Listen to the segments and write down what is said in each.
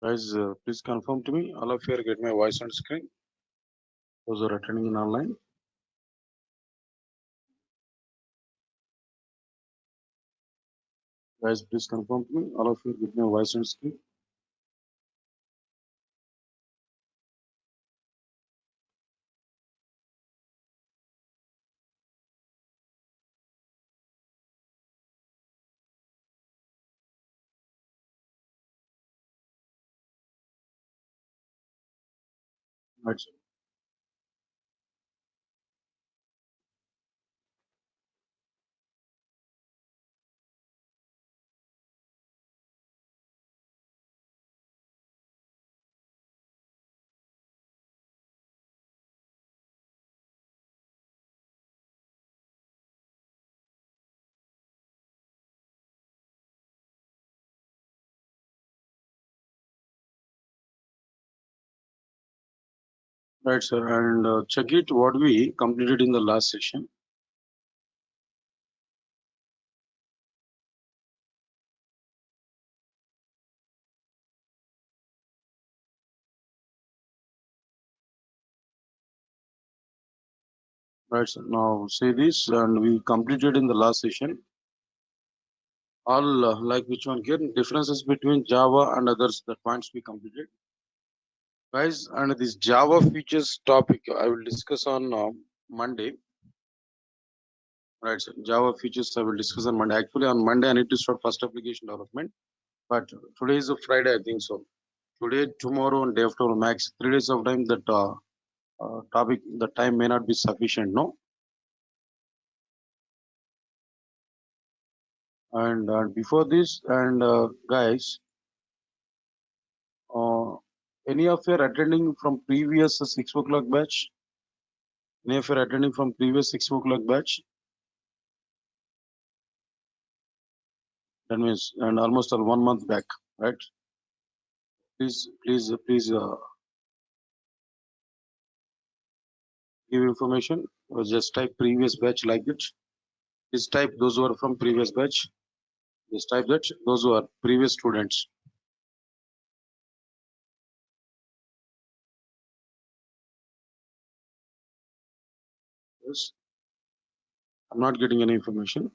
Guys, please confirm to me. All of you are getting my voice on screen. Those who are attending in online. Guys, please confirm to me. All of you are getting my voice on screen. Right, sir. Right, sir. And check it what we completed in the last session. Right, sir. Now say this, and we completed in the last session. All like which one here? Differences between Java and others. The points we completed. Guys, and this Java features topic I will discuss on Monday. Right, sir. Java features I will discuss on Monday. Actually, on Monday I need to start first application development, but today is a Friday, I think so. Today, tomorrow, and day after, max 3 days of time. That topic, the time may not be sufficient, no. And before this, and guys, uh, any of you are attending from previous 6 o'clock batch? Any of you are attending from previous 6 o'clock batch? That means, and almost 1 month back, right? Please give information. Or just type previous batch like it. Please type those who are from previous batch. Just type that those who are previous students. Yes. I'm not getting any information.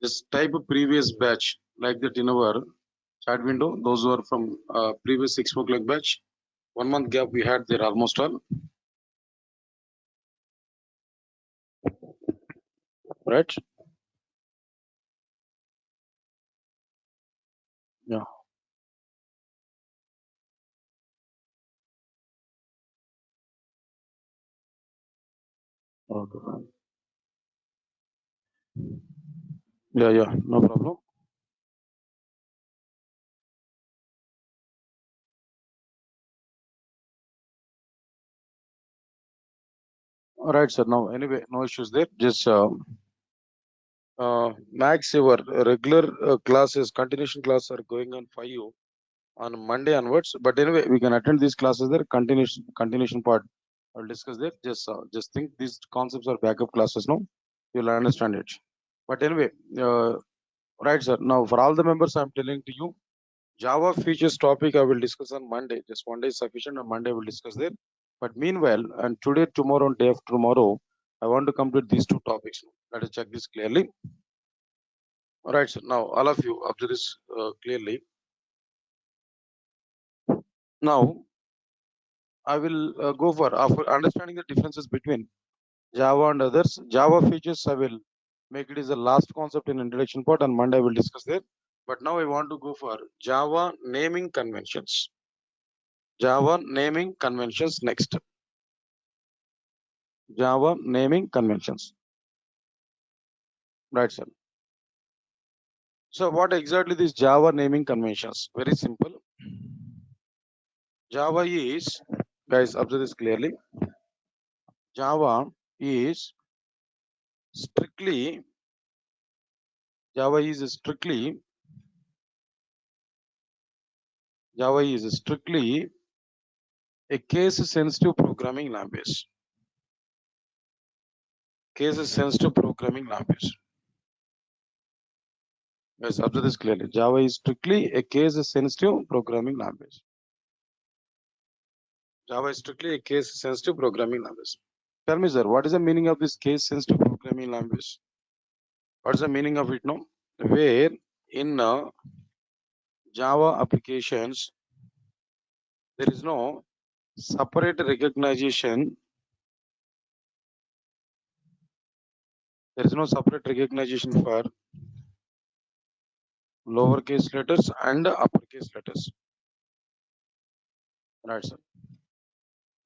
Just type a previous batch like that in our chat window. Those who are from previous 6 o'clock batch. 1 month gap we had there almost all. Right? Yeah. Okay. Yeah. No problem. All right, sir. Now, anyway, no issues there. Just max your regular classes, continuation classes are going on for you on Monday onwards. But anyway, we can attend these classes there. Continuation part I'll discuss there. Just think these concepts are backup classes. No, you'll understand it. But anyway, right, sir. Now for all the members, I'm telling to you, Java features topic I will discuss on Monday. Just one day is sufficient. On Monday we'll discuss there. But meanwhile, and today, tomorrow, and day after tomorrow, I want to complete these two topics. Let us check this clearly. All right, sir. Now all of you observe this clearly. Now I will go for after understanding the differences between Java and others. Java features I will make it as the last concept in introduction part. On Monday I will discuss there. But now I want to go for Java naming conventions. Java naming conventions next. Java naming conventions. Right, sir. So what exactly these Java naming conventions? Very simple. Java is, guys, observe this clearly. Java is strictly Java is strictly a case-sensitive programming language. Case-sensitive programming language. Yes, observe this clearly. Java is strictly a case-sensitive programming language. Java is strictly a case-sensitive programming language. Tell me, sir, what is the meaning of this case-sensitive programming language? What is the meaning of it now? Where in Java applications, there is no separate recognition. There is no separate recognition for lowercase letters and uppercase letters. Right, sir.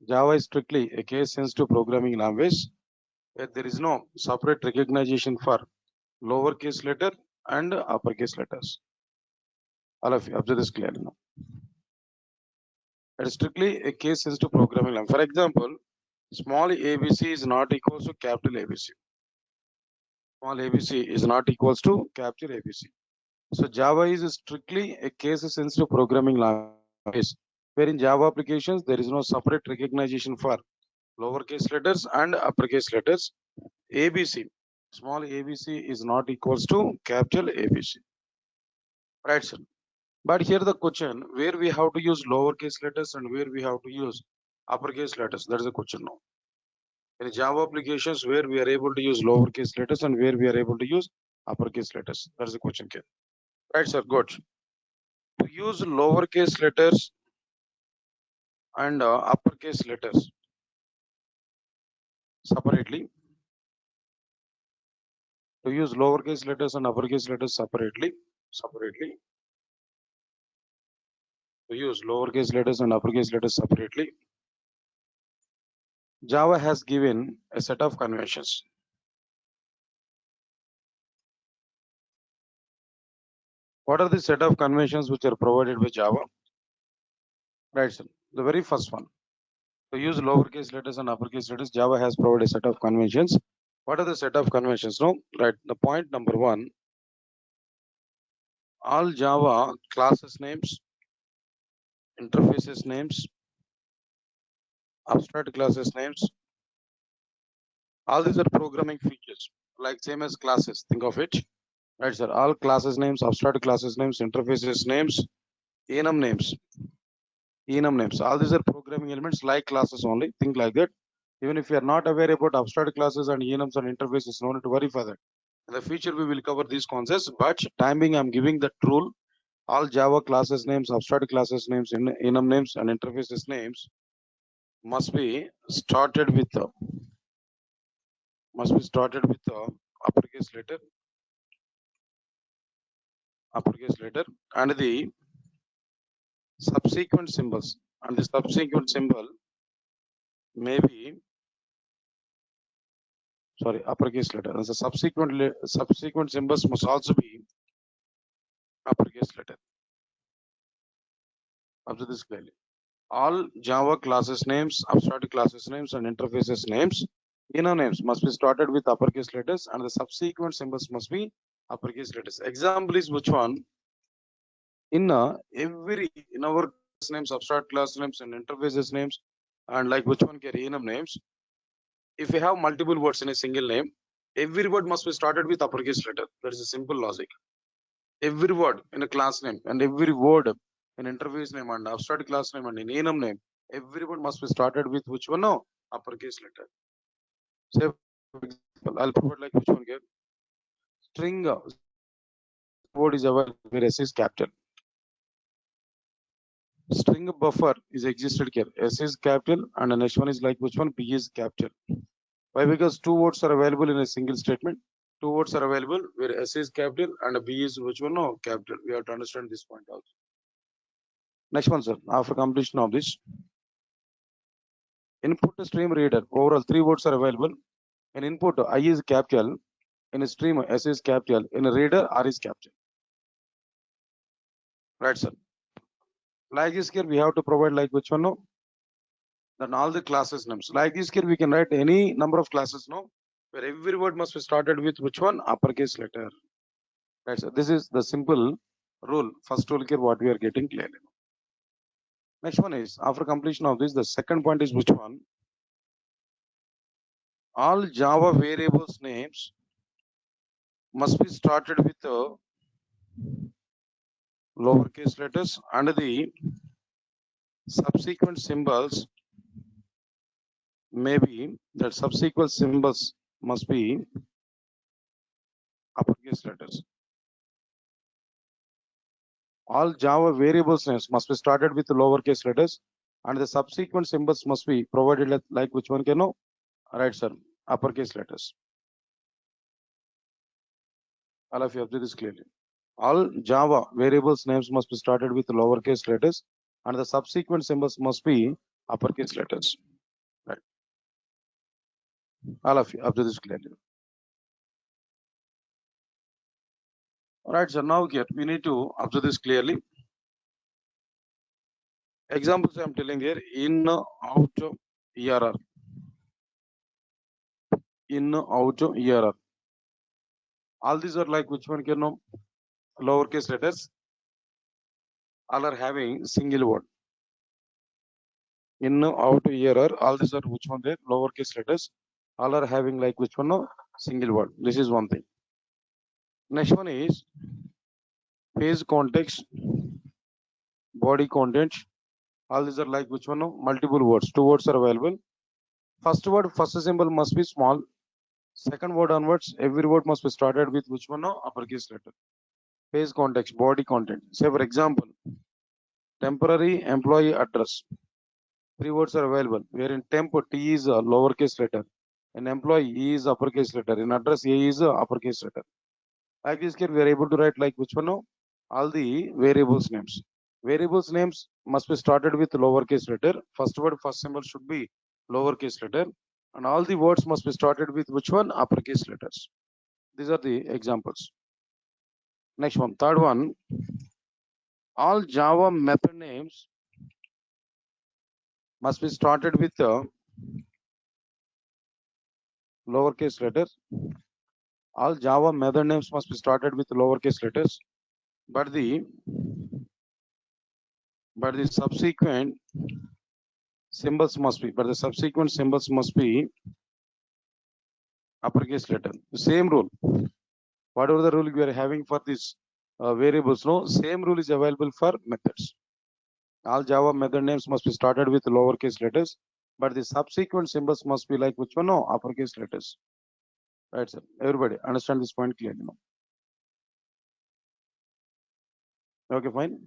Java is strictly a case-sensitive programming language where there is no separate recognition for lowercase letter and uppercase letters. All of you observe this clearly now. It is strictly a case-sensitive programming language. For example, small ABC is not equals to capital ABC. Small ABC is not equals to capital ABC. So Java is strictly a case-sensitive programming language, where in Java applications there is no separate recognition for lowercase letters and uppercase letters. ABC, small ABC is not equals to capital ABC. Right, sir. But here the question, where we have to use lowercase letters and where we have to use uppercase letters. That is the question now. In Java applications, where we are able to use lowercase letters and where we are able to use uppercase letters. That is the question here. Right, sir. Good. To use lowercase letters and uppercase letters separately. To use lowercase letters and uppercase letters separately. To use lowercase letters and uppercase letters separately. Java has given a set of conventions. What are the set of conventions which are provided by Java? Right, sir. The very first one. To use lowercase letters and uppercase letters, Java has provided a set of conventions. What are the set of conventions? No, right. The point number one, all Java classes names, interfaces names, abstract classes names, all these are programming features, like same as classes. Think of it. Right, sir. All classes names, abstract classes names, interfaces names, enum names. All these are programming elements like classes only. Think like that. Even if you are not aware about abstract classes and enums and interfaces, no need to worry for that. In the future, we will cover these concepts, but time being, I'm giving that rule. All Java classes names, abstract classes names, enum names, and interfaces names must be started with uppercase letter, and the subsequent symbols. And the subsequent symbol may be uppercase letter. And the subsequent symbols must also be uppercase letter. Observe this clearly. All Java classes names, abstract classes names, and interfaces names, enum names must be started with uppercase letters, and the subsequent symbols must be uppercase letters. Example is which one? In our class names, abstract class names, and interfaces names, and like which one carry enum names. If we have multiple words in a single name, every word must be started with uppercase letter. That is a simple logic. Every word in a class name and every word in interface name and abstract class name and in enum name, every word must be started with which one? No, uppercase letter. Say, for example, I'll provide like which one here. String word is available where S is capital. String buffer is existed here. S is capital and the next one is like which one? B is capital. Why? Because two words are available in a single statement. Two words are available where S is capital and B is which one? No, capital. We have to understand this point also. Next one, sir. After completion of this, input stream reader. Overall, three words are available. In input, I is capital. In a stream, S is capital. In a reader, R is capital. Right, sir. Like this here, we have to provide like which one? No. Then all the classes names. Like this here, we can write any number of classes. No. Where every word must be started with which one? Uppercase letter. Right, sir. This is the simple rule. First rule here, what we are getting clearly. Next one is after completion of this, the second point is which one? All Java variables names must be started with lowercase letters, and the subsequent symbols maybe that subsequent symbols must be uppercase letters. All Java variables names must be started with lowercase letters, and the subsequent symbols must be provided like which one can know? Right, sir. Uppercase letters. All of you observe this clearly. All Java variables names must be started with lowercase letters, and the subsequent symbols must be uppercase letters. Right. All of you observe this clearly. All right, so now here we need to observe this clearly. Examples I'm telling here: in, out, ERR. In, out, ERR. All these are like which one can know? Lowercase letters. All are having single word. In, out, ERR. All these are which one there? Lowercase letters. All are having like which one? No? Single word. This is one thing. Next one is page context, body content. All these are like which one? No? Multiple words. Two words are available. First word, first symbol must be small. Second word onwards, every word must be started with which one? No? Uppercase letter. Page context, body content. Say for example, temporary employee address. Three words are available. Where in temp, T is a lowercase letter. In employee, E is uppercase letter. In address, A is a uppercase letter. Like this here, we are able to write like which one? No? All the variables names. Variables names must be started with lowercase letter. First word, first symbol should be lowercase letter. And all the words must be started with which one? Uppercase letters. These are the examples. Next one, third one. All Java method names must be started with lowercase letters. All Java method names must be started with lowercase letters, but the subsequent symbols must be uppercase letter. The same rule. Whatever the rule we are having for these variables, no, same rule is available for methods. All Java method names must be started with lowercase letters, but the subsequent symbols must be like which one? No, uppercase letters. Right, sir. Everybody understand this point clearly now. Okay, fine.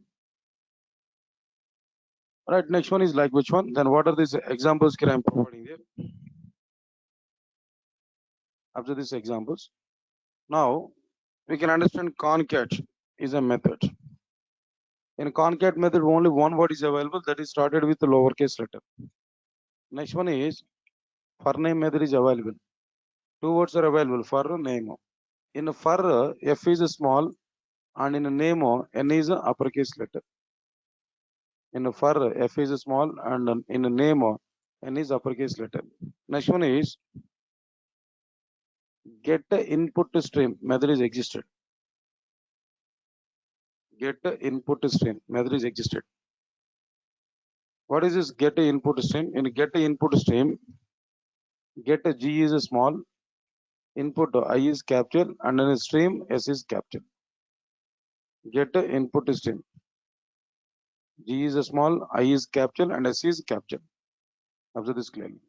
Right, next one is like which one? Then what are these examples I am providing there? After these examples, now we can understand concat is a method. In concat method, only one word is available, that is started with the lowercase letter. Next one is for name method is available. Two words are available, for name. In for, F is a small, and in a name, N is a uppercase letter. In for, F is a small, and in a name, N is uppercase letter. Next one is get input stream method is existed. Get input stream method is existed. What is this get input stream? In get input stream, get G is a small, input I is capture, and in stream S is capture. Get input stream. G is a small, I is capture, and S is capture. Observe this clearly.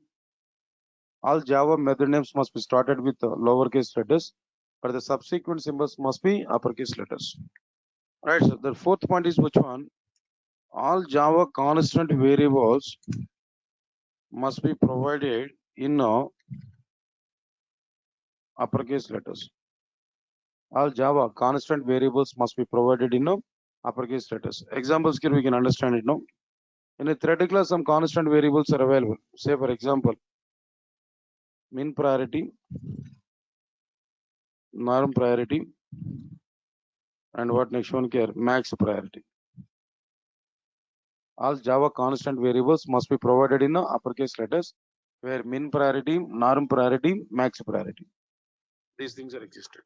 All Java method names must be started with lowercase letters, but the subsequent symbols must be uppercase letters. Right, so the fourth point is which one? All Java constant variables must be provided in uppercase letters. All Java constant variables must be provided in uppercase letters. Examples here we can understand it now. In a thread class, some constant variables are available. Say for example, min priority, norm priority, and what next one here? Max priority. All Java constant variables must be provided in uppercase letters, where min priority, norm priority, max priority. These things are existed.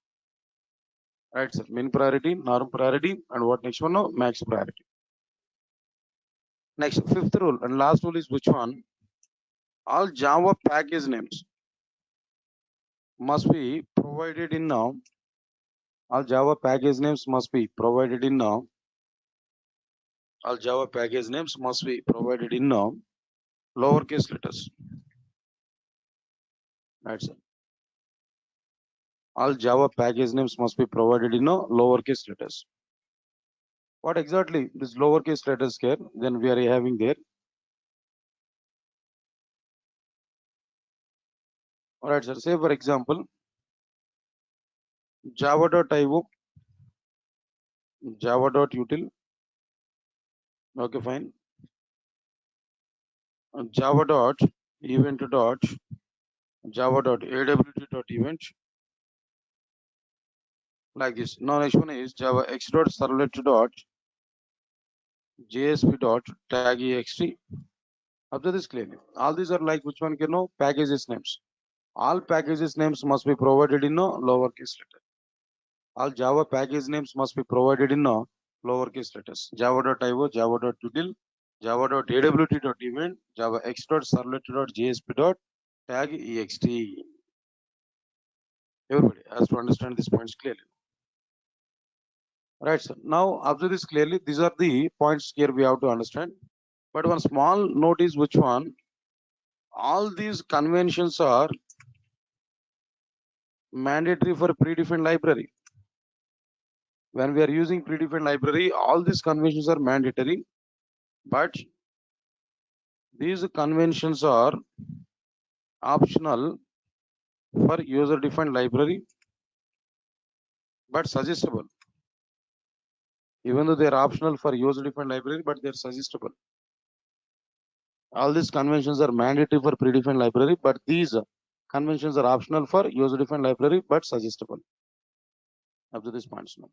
Right, sir. Min priority, norm priority, and what next one? No, max priority. Next, fifth rule and last rule is which one? All Java package names must be provided in all Java package names must be provided in All Java package names must be provided in lowercase letters. That's it. All Java package names must be provided in lowercase letters. What exactly this lowercase letters here? Then we are having there. All right, sir. Say for example, java.io, java.util. Okay, fine. Java.event dot java.awt.event like this. Now next one is java x.servlet dot jsp dot tag ext. Observe this clearly. All these are like which one can know packages names. All packages names must be provided in a lowercase letter. All Java package names must be provided in lowercase letters. Java.io, java.util, java.awt.event, java x.servlet.jsp.tag ext. Everybody has to understand these points clearly. Right, sir. Now observe this clearly. These are the points here we have to understand. But one small note is which one? All these conventions are mandatory for predefined library. When we are using predefined library, all these conventions are mandatory, but these conventions are optional for user defined library, but suggestible. Even though they are optional for user defined library, but they are suggestible. All these conventions are mandatory for predefined library, but these conventions are optional for user defined library, but suggestible. Up to this points now.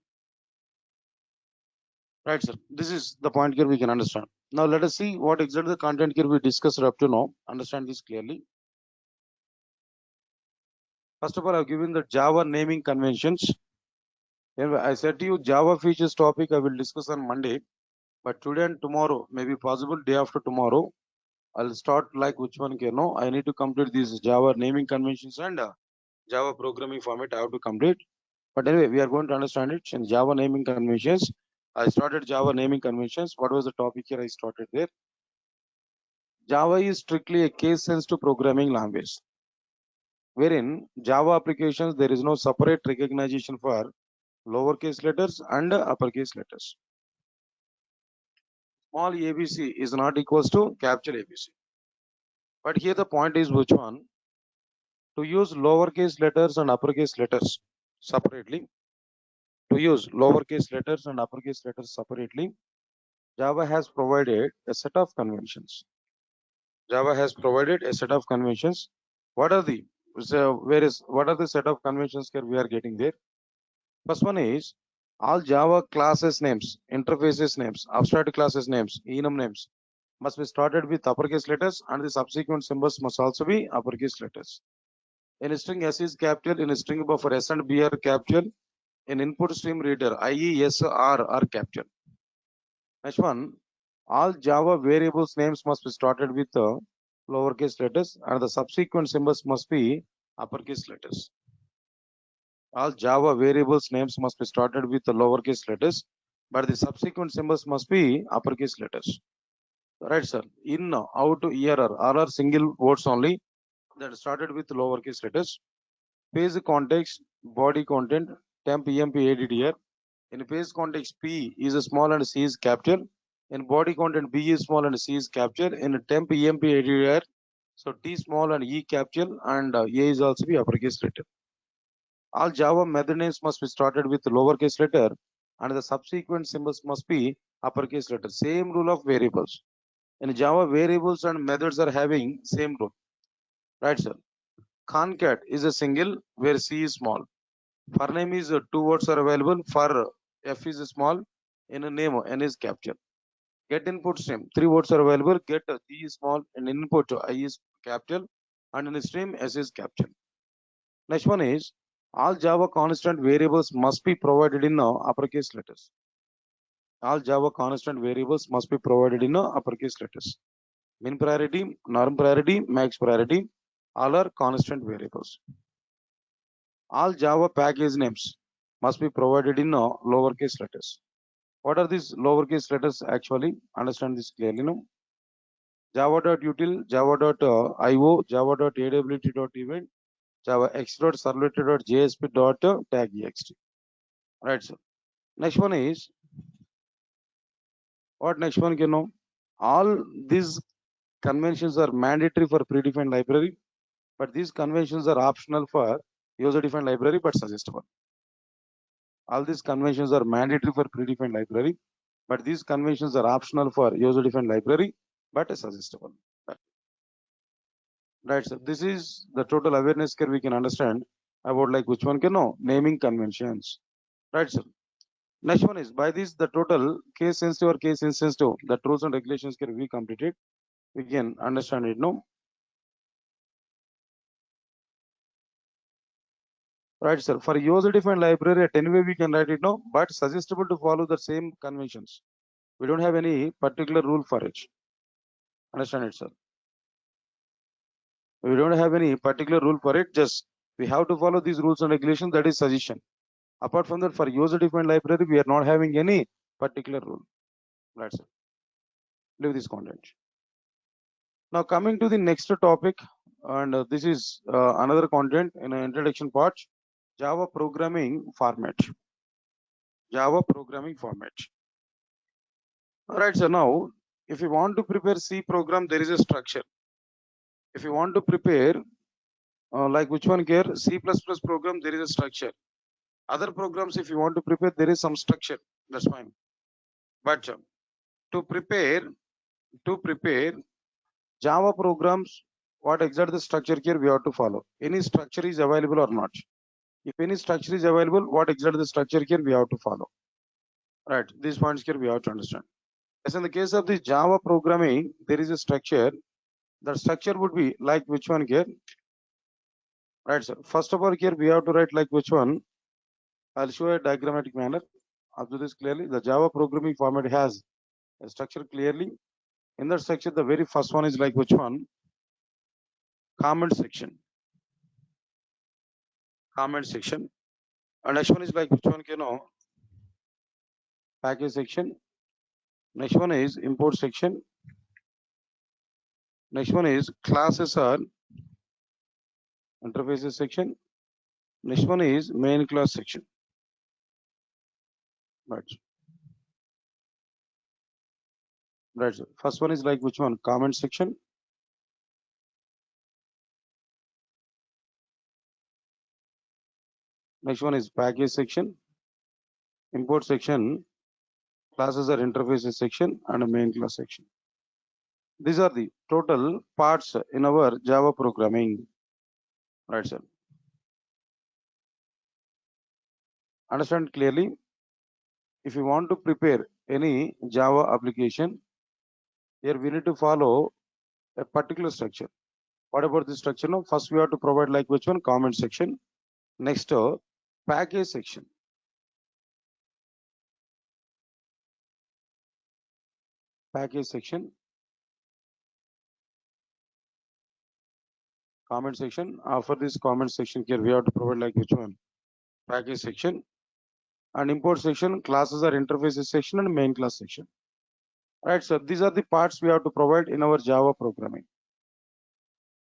Right, sir. This is the point here we can understand. Now let us see what exactly the content here we discussed up to now. Understand this clearly. First of all, I've given the Java naming conventions. I said to you, Java features topic I will discuss on Monday, but today and tomorrow, maybe possible day after tomorrow, I'll start like which one can know. I need to complete these Java naming conventions and Java programming format I have to complete. But anyway, we are going to understand it in Java naming conventions. I started Java naming conventions. What was the topic here I started there? Java is strictly a case-sensitive programming language, wherein Java applications there is no separate recognition for lowercase letters and uppercase letters. Small ABC is not equals to capital ABC. But here the point is which one? To use lowercase letters and uppercase letters separately. To use lowercase letters and uppercase letters separately, Java has provided a set of conventions. Java has provided a set of conventions. What are the what are the set of conventions here we are getting there? First one is all Java classes names, interfaces names, abstract classes names, enum names must be started with uppercase letters and the subsequent symbols must also be uppercase letters. In a string S is capital, in a string buffer S and B are capital, in input stream reader IE, S, R are capital. Next one, all Java variables names must be started with lowercase letters and the subsequent symbols must be uppercase letters. All Java variables names must be started with the lowercase letters, but the subsequent symbols must be uppercase letters. Right, sir. In, out, ERR, all are single words only that started with lowercase letters. Page context, body content, temp, emp, addr. In page context, P is a small and C is capital. In body content, B is small and C is capital. In temp, emp, addr, so T small and E capital and A is also be uppercase letter. All Java method names must be started with lowercase letter and the subsequent symbols must be uppercase letter. Same rule of variables. In Java, variables and methods are having same rule. Right, sir. Concat is a single where C is small. For name is two words are available. For F is small. In a name, N is capital. Get input stream, three words are available. Get G is small. In input, I is capital. And in stream, S is capital. Next one is all Java constant variables must be provided in uppercase letters. All Java constant variables must be provided in uppercase letters. Min priority, norm priority, max priority, all are constant variables. All Java package names must be provided in lowercase letters. What are these lowercase letters actually? Understand this clearly, no? Java.util, Java.io, Java.awt.event, Java x.servlet.jsp.tag.ext. Right, sir. Next one is, what next one can know? All these conventions are mandatory for predefined library, but these conventions are optional for user-defined library, but suggestible. All these conventions are mandatory for predefined library, but these conventions are optional for user-defined library, but suggestible. Right, sir. This is the total awareness here we can understand about like which one can know naming conventions. Right, sir. Next one is by this the total case sensitive or case insensitive the rules and regulations can be completed. We can understand it, no? Right, sir. For user-defined library, at any way we can write it, no, but suggestible to follow the same conventions. We don't have any particular rule for it. Understand it, sir. We don't have any particular rule for it. Just we have to follow these rules and regulations. That is suggestion. Apart from that, for user-defined library, we are not having any particular rule. Right, sir. Leave this content. Now coming to the next topic, and this is another content in an introduction part. Java programming format. Java programming format. All right, so now if you want to prepare C program, there is a structure. If you want to prepare like which one here, C++ program, there is a structure. Other programs, if you want to prepare, there is some structure. That's fine. But to prepare Java programs, what exactly the structure here we have to follow? Any structure is available or not? If any structure is available, what exactly the structure here we have to follow? Right, these points here we have to understand. As in the case of this Java programming, there is a structure. The structure would be like which one here? Right, sir. First of all, here we have to write like which one? I'll show a diagrammatic manner. Observe this clearly. The Java programming format has a structure clearly. In that structure, the very first one is like which one? Comment section. Comment section. And next one is like which one, you know? Package section. Next one is import section. Next one is classes or interfaces section. Next one is main class section. Right. Right. First one is like which one? Comment section. Next one is package section. Import section. Classes or interfaces section and a main class section. These are the total parts in our Java programming. Right, sir. Understand clearly? If you want to prepare any Java application, here we need to follow a particular structure. What about this structure? No, first we have to provide like which one? Comment section. Next, package section. Package section. Comment section. For this comment section here, we have to provide like which one? Package section. And import section, classes or interfaces section, and main class section. Right, so these are the parts we have to provide in our Java programming.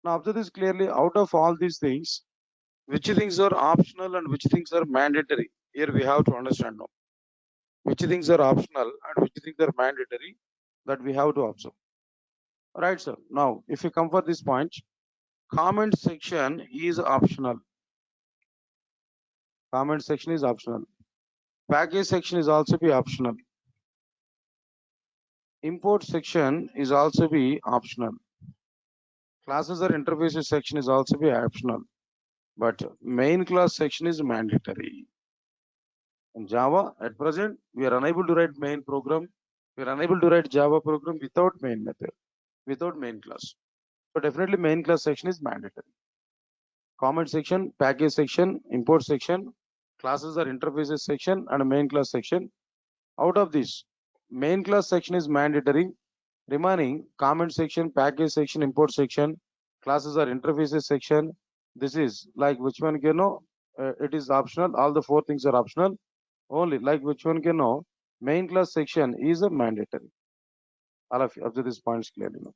Now observe this clearly. Out of all these things, which things are optional and which things are mandatory? Here we have to understand now. Which things are optional and which things are mandatory, that we have to observe. Right, sir. Now, if you come for this point, comment section is optional. Comment section is optional. Package section is also be optional. Import section is also be optional. Classes or interfaces section is also be optional. But main class section is mandatory. In Java, at present, we are unable to write main program. We are unable to write Java program without main method, without main class. So definitely main class section is mandatory. Comment section, package section, import section, classes or interfaces section, and main class section. Out of this, main class section is mandatory. Remaining comment section, package section, import section, classes or interfaces section. This is like which one can know? It is optional. All the four things are optional. Only like which one can know? Main class section is a mandatory. All of you observe these points clearly now.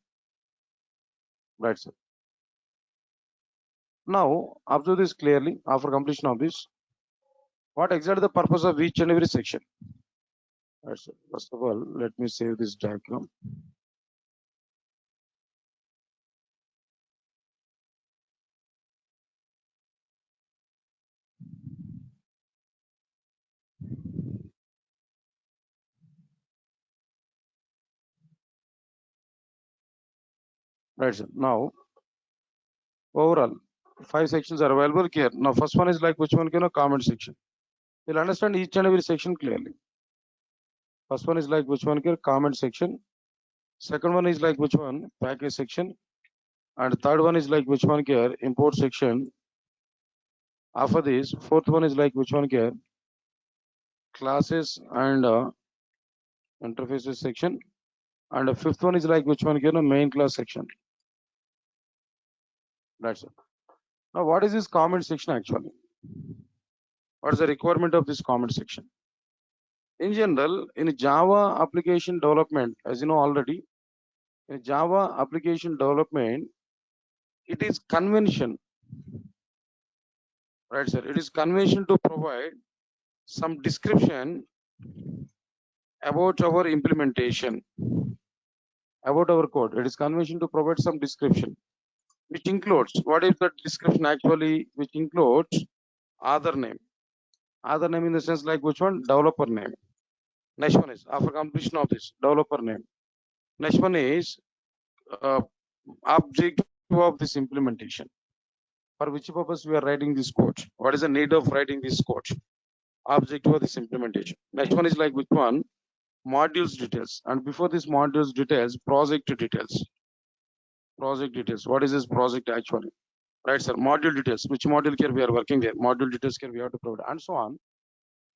Right, sir. Now, observe this clearly after completion of this. What exactly the purpose of each and every section? Right, sir. First of all, let me save this diagram. Right, sir. Now, overall, 5 sections are available here. Now, first one is like which one? Comment section. You'll understand each and every section clearly. First one is like which one? Comment section. Second one is like which one? Package section. And third one is like which one? Import section. After this, fourth one is like which one? Classes and interfaces section. And the fifth one is like which one? Main class section. That's it. Now, what is this comment section actually? What is the requirement of this comment section? In general, in Java application development, as you know already, in Java application development, it is convention, right, sir? It is convention to provide some description about our implementation, about our code. It is convention to provide some description, which includes, what is the description actually, which includes author name. Author name in the sense like which one? Developer name. Next one is after completion of this, developer name. Next one is objective of this implementation. For which purpose we are writing this code? What is the need of writing this code? Objective of this implementation. Next one is like which one? Modules details. And before this modules details, project details. Project details. What is this project actually? Right, sir. Module details. Which module here we are working there? Module details here we have to provide, and so on.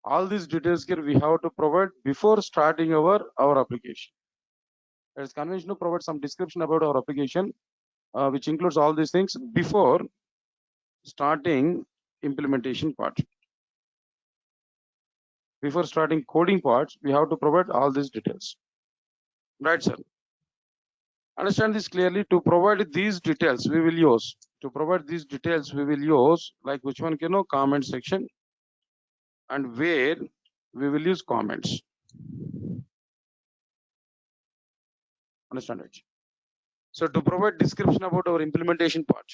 All these details here we have to provide before starting our application. There is convention to provide some description about our application, which includes all these things before starting implementation part. Before starting coding parts, we have to provide all these details. Right, sir. Understand this clearly. To provide these details, we will use. To provide these details, we will use like which one? Comment section, and where we will use comments. Understand it? So to provide description about our implementation part,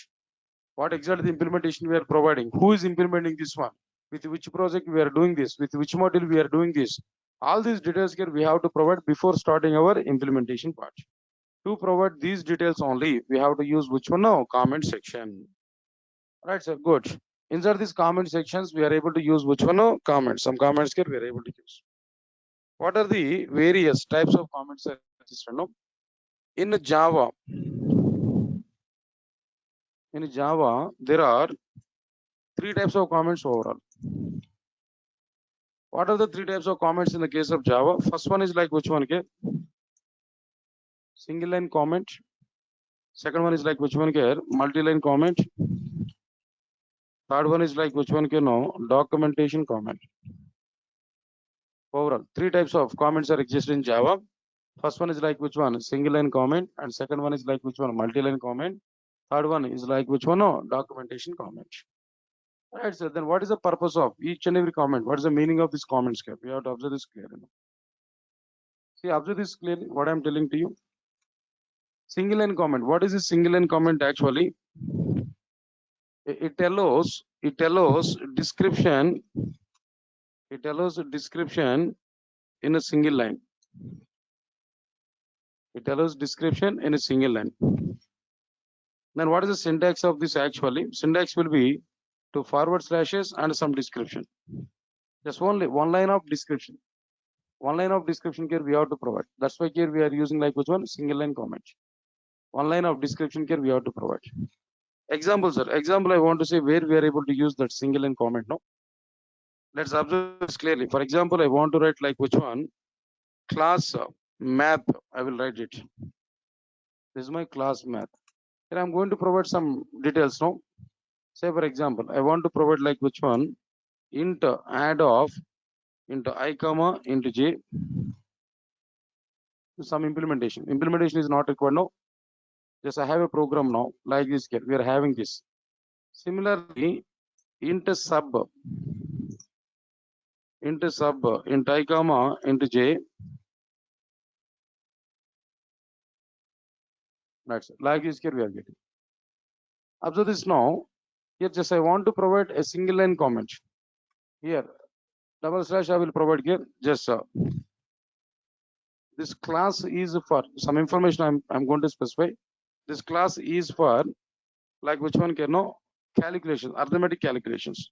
what exactly the implementation we are providing, who is implementing this one, with which project we are doing this, with which module we are doing this, all these details here we have to provide before starting our implementation part. To provide these details only, we have to use which one now? Comment section. Right, sir. Good. Inside these comment sections, we are able to use which one now? Comments. Some comments here we are able to use. What are the various types of comments that exist? No? In Java, there are 3 types of comments overall. What are the 3 types of comments in the case of Java? First one is like which one? Okay? Single line comment. Second one is like which one? Okay? Multi-line comment. Third one is like which one? Okay? No, documentation comment. Overall, 3 types of comments are exist in Java. First one is like which one? Single line comment. And second one is like which one? Multi-line comment. Third one is like which one? No, documentation comment. Right, so then what is the purpose of each and every comment? What is the meaning of this comments? We have to observe this clearly. See, observe this clearly, what I'm telling to you. Single line comment. What is a single line comment actually? It allows description. It allows a description in a single line. It allows description in a single line. Then what is the syntax of this actually? Syntax will be 2 forward slashes and some description. Just only one line of description. One line of description here we have to provide. That's why here we are using like which one? Single line comment. One line of description here we have to provide. Example, sir. Example, I want to say where we are able to use that single line comment. No. Let's observe this clearly. For example, I want to write like which one? Class math. I will write it. This is my class math. Here I'm going to provide some details. No. Say for example, I want to provide like which one? Int add of into I comma into j. Some implementation. Implementation is not required now. Just I have a program now like this. We are having this. Similarly, into sub into I comma into j. That's it. Like this here we are getting. Observe this now. Here just I want to provide a single line comment. Here double slash I will provide here. Just this class is for some information I'm going to specify. This class is for like which one can know calculations, arithmetic calculations,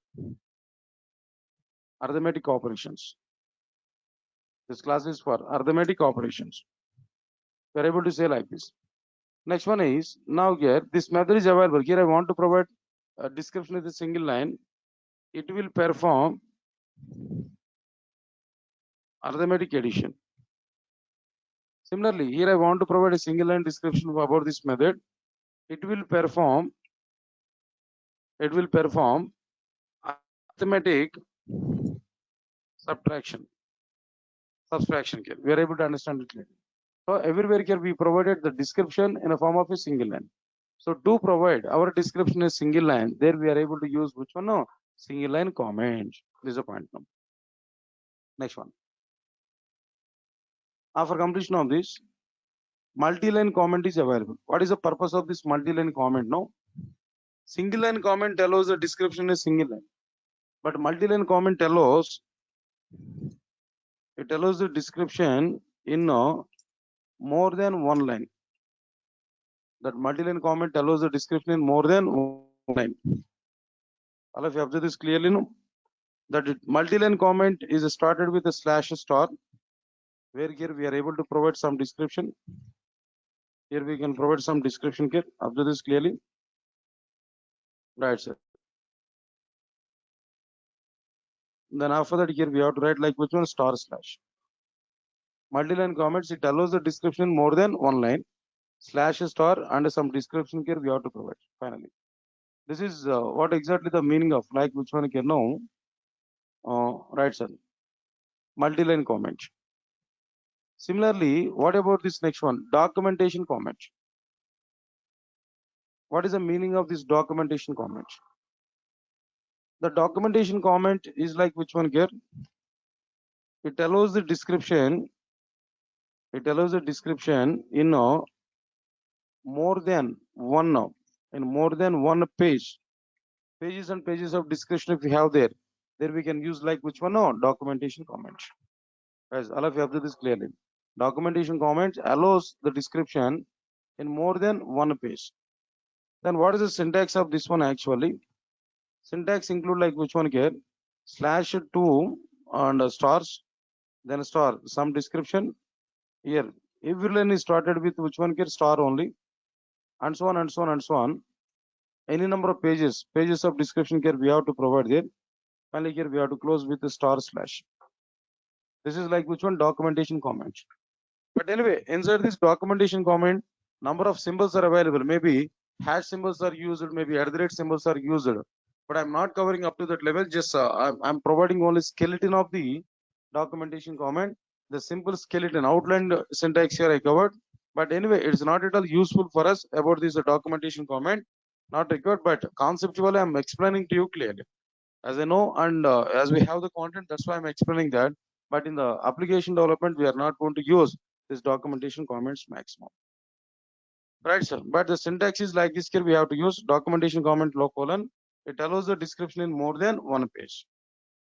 arithmetic operations. This class is for arithmetic operations. We are able to say like this. Next one is now here this method is available. Here I want to provide a description with a single line. It will perform arithmetic addition. Similarly, here I want to provide a single line description about this method. It will perform arithmetic subtraction. Here. We are able to understand it clearly. So everywhere here we provided the description in a form of a single line. So to provide our description as single line, there we are able to use which one? No, single line comment. This is a point number. Next one. After completion of this, multi-line comment is available. What is the purpose of this multi-line comment? No, single line comment allows the description as single line, but multi-line comment allows the description in more than one line. That multi-line comment allows the description in more than one line. All of you observe this clearly, no? That multi-line comment is started with a slash star, where here we are able to provide some description. Here we can provide some description here. Observe this clearly. Right, sir. Then after that, here we have to write like which one? Star slash. Multi-line comments, it allows the description more than one line. Slash star and some description here we have to provide. Finally, this is what exactly the meaning of like which one can know. Right, sir. Multi-line comment. Similarly, what about this next one? Documentation comment. What is the meaning of this documentation comment? The documentation comment is like which one here? It allows the description. It allows the description in more than one page. Pages and pages of description if we have there we can use like which one? No, documentation comment. Guys, all of you observe this clearly. Documentation comment allows the description in more than one page. Then what is the syntax of this one actually? Syntax include like which one here? Slash 2 and stars, then star, some description. Here, every line is started with which one here? Star only, and so on and so on and so on. Any number of pages of description here we have to provide there. Finally, here we have to close with the star slash. This is like which one? Documentation comment. But anyway, inside this documentation comment, number of symbols are available. Maybe hash symbols are used, maybe @ symbols are used. But I'm not covering up to that level. Just I'm providing only skeleton of the documentation comment. The simple skeleton outlined syntax here I covered. But anyway, it's not at all useful for us about this documentation comment. Not required, but conceptually I'm explaining to you clearly. As I know and as we have the content, that's why I'm explaining that. But in the application development, we are not going to use this documentation comments maximum. Right, sir. But the syntax is like this here. We have to use documentation comment : it allows the description in more than one page.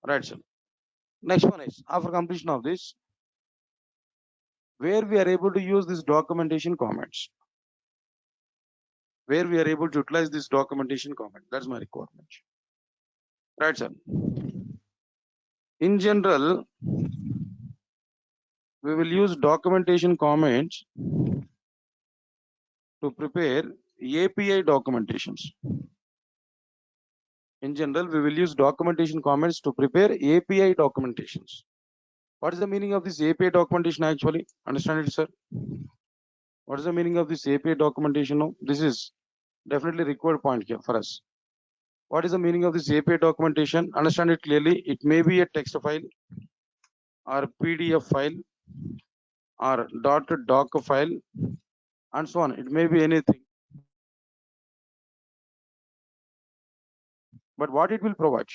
Right, sir. Next one is after completion of this, where we are able to use this documentation comments. Where we are able to utilize this documentation comment. That's my requirement. Right, sir. In general, we will use documentation comments to prepare API documentations. In general, we will use documentation comments to prepare API documentations. What is the meaning of this API documentation actually? Understand it, sir? What is the meaning of this API documentation? No, this is definitely required point here for us. What is the meaning of this API documentation? Understand it clearly. It may be a text file. or PDF file or .doc file and so on. It may be anything. But what it will provide?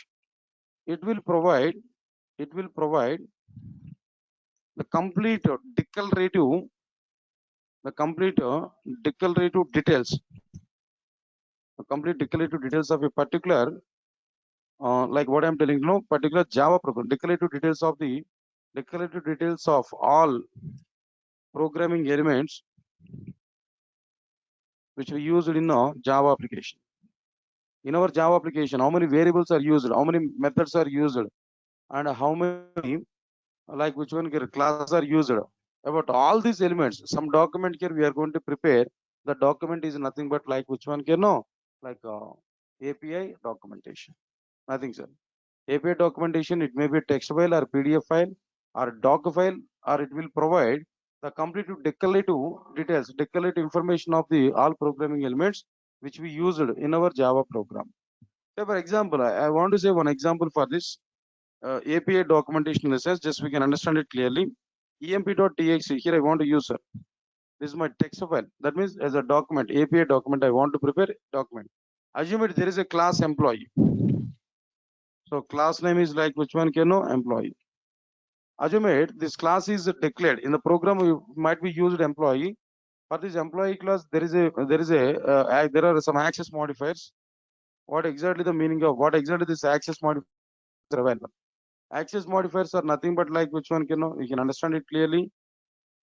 It will provide the complete declarative details, the complete declarative details of a particular, like what I'm telling you, particular Java program, declarative details of all programming elements which we used in a Java application. In our Java application, how many variables are used, how many methods are used, and how many, like which one classes are used. About all these elements, some document here we are going to prepare. The document is nothing but like which one like API documentation. Nothing, sir. API documentation, it may be a text file or PDF file or doc file, or it will provide the complete declarative details, declarative information of the all programming elements which we used in our Java program. So for example, I want to say one example for this API documentation in the sense, just we can understand it clearly. emp.txt, here I want to use, sir. This is my text file. That means as a document, API document, I want to prepare document. Assume it there is a class employee. So class name is like which one employee. Assume it this class is declared in the program. You might be used employee. For this employee class, there are some access modifiers. What exactly the meaning of what exactly this access modifiers are available? Access modifiers are nothing but like which one we can understand it clearly.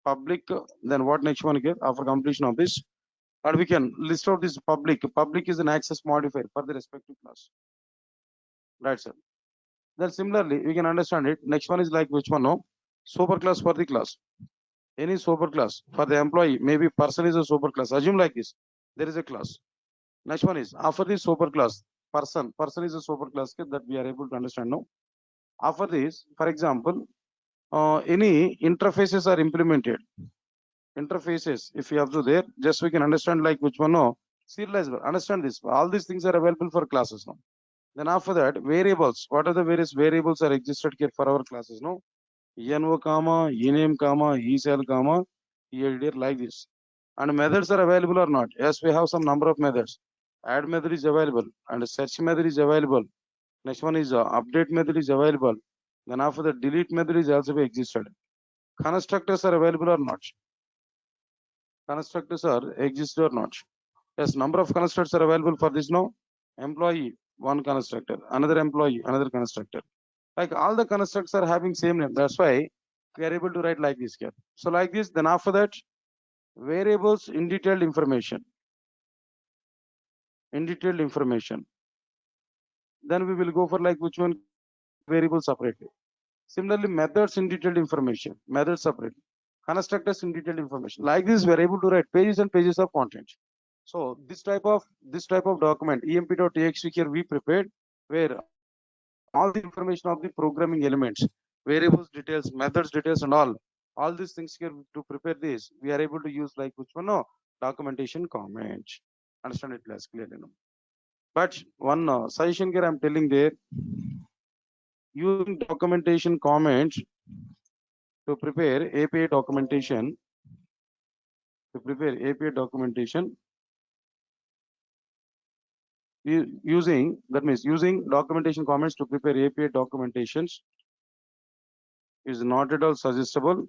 Public, then what next one here after completion of this, and we can list out this public. Public is an access modifier for the respective class, right, sir? Then similarly we can understand it. Next one is like which one? No, super class for the class. Any super class for the employee, maybe person is a super class. Assume like this, there is a class. Next one is after this super class, person is a super class that we are able to understand now. After this, for example, any interfaces are implemented. Interfaces, if you have to there, just we can understand like which one. No, serializable. Understand this. All these things are available for classes now. Then after that, variables. What are the various variables are existed here for our classes? No, env comma, ename comma, ecell comma, eldir, like this. And methods are available or not? Yes, we have some number of methods. Add method is available and search method is available. Next one is update method is available. Then after the delete method is also be existed. Constructors are available or not? Constructors are existed or not? Yes, number of constructors are available for this now. Employee, one constructor, another employee, another constructor. Like all the constructors are having same name. That's why we are able to write like this here. So like this, then after that, variables in detailed information. In detailed information. Then we will go for like which one variable separately. Similarly, methods in detailed information. Methods separately. Constructors in detailed information. Like this, we are able to write pages and pages of content. So this type of document, emp.txt here we prepared, where all the information of the programming elements, variables details, methods details, and all these things here to prepare this, we are able to use like which one? No, documentation comments. Understand it less clearly now. But one suggestion here I'm telling there, using documentation comments to prepare API documentation. Using documentation comments to prepare API documentations is not at all suggestible.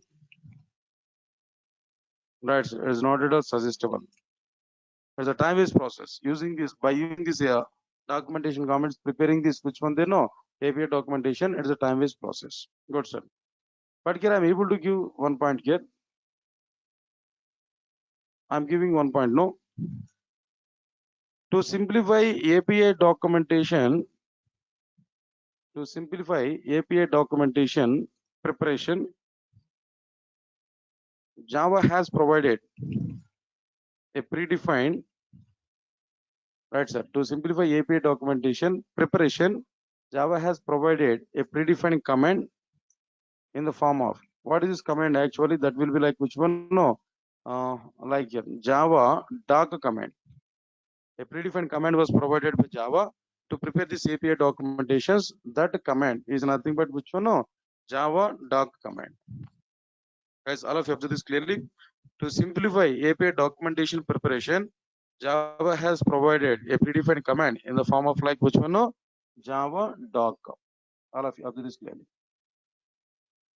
Right, is not at all suggestible. It's a time-based process. Using this documentation comments, preparing this which one they know API documentation, it's a time-based process. Good, sir. But here I'm able to give one point here. I'm giving one point. No, to simplify API documentation. To simplify API documentation preparation, Java has provided a predefined, right, sir? To simplify API documentation preparation, Java has provided a predefined command in the form of, what is this command actually? That will be like which one? No, like Java doc command. A predefined command was provided by Java to prepare this API documentations. That command is nothing but which one? No, Java doc command. Guys, all of you observe this clearly. To simplify API documentation preparation, Java has provided a predefined command in the form of like which one? No? Java doc. All of you observe this clearly.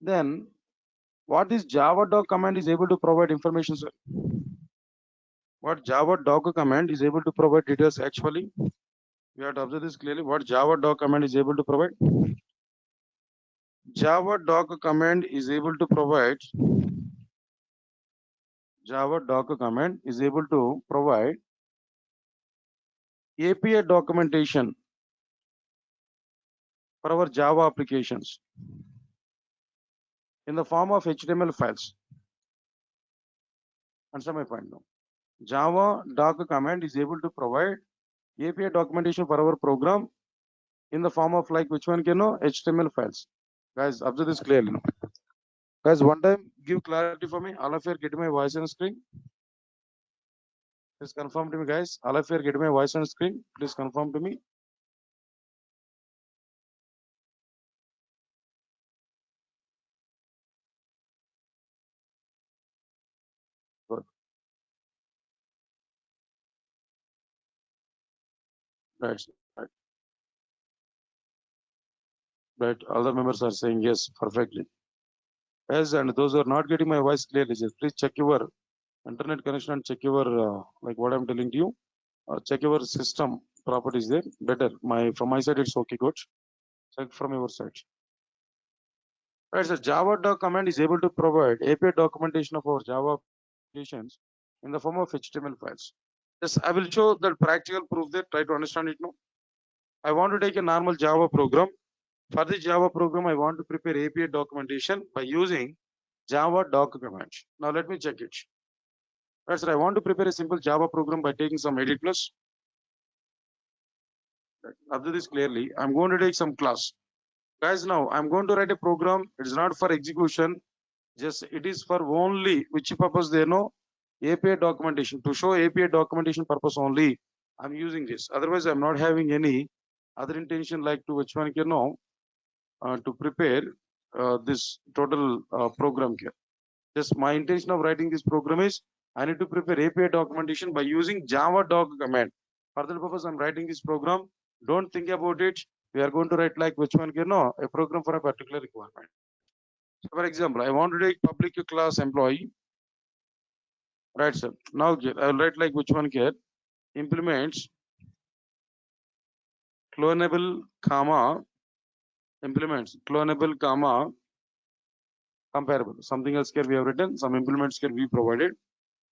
Then, what this Java doc command is able to provide information, sir? What Java doc command is able to provide details actually? We have to observe this clearly. What Java doc command is able to provide? Java doc command is able to provide. Java doc command is able to provide API documentation for our Java applications in the form of HTML files. Understand my point now? Java doc command is able to provide API documentation for our program in the form of like which one can know HTML files. Guys, observe this clearly. Guys, one time give clarity for me. All of you are getting my voice on screen. Please confirm to me, guys. All of you are getting my voice on screen. Please confirm to me. Good. Right. Right. Right. Other members are saying yes perfectly. Yes, and those who are not getting my voice clearly, just please check your internet connection and check your like what I'm telling to you. Check your system properties there. Better. From my side it's okay, good. Check from your side. Right, so Java doc command is able to provide API documentation of our Java applications in the form of HTML files. Yes, I will show the practical proof there. Try to understand it now. I want to take a normal Java program. For this Java program, I want to prepare API documentation by using Java doc command. Now let me check it. Right, sir, I want to prepare a simple Java program by taking some edit plus. Observe this clearly. I'm going to take some class. Guys, now I'm going to write a program. It's not for execution. Just it is for only which purpose they know API documentation. To show API documentation purpose only, I'm using this. Otherwise, I'm not having any other intention like to which one you know to prepare this total program here. Just my intention of writing this program is I need to prepare API documentation by using Java doc command. For that purpose, I'm writing this program. Don't think about it. We are going to write like which one you know a program for a particular requirement. So for example, I want to take public class employee. Right, sir. Now I will write like which one here implements clonable comma implements clonable comma comparable. Something else here we have written. Some implements here we provided.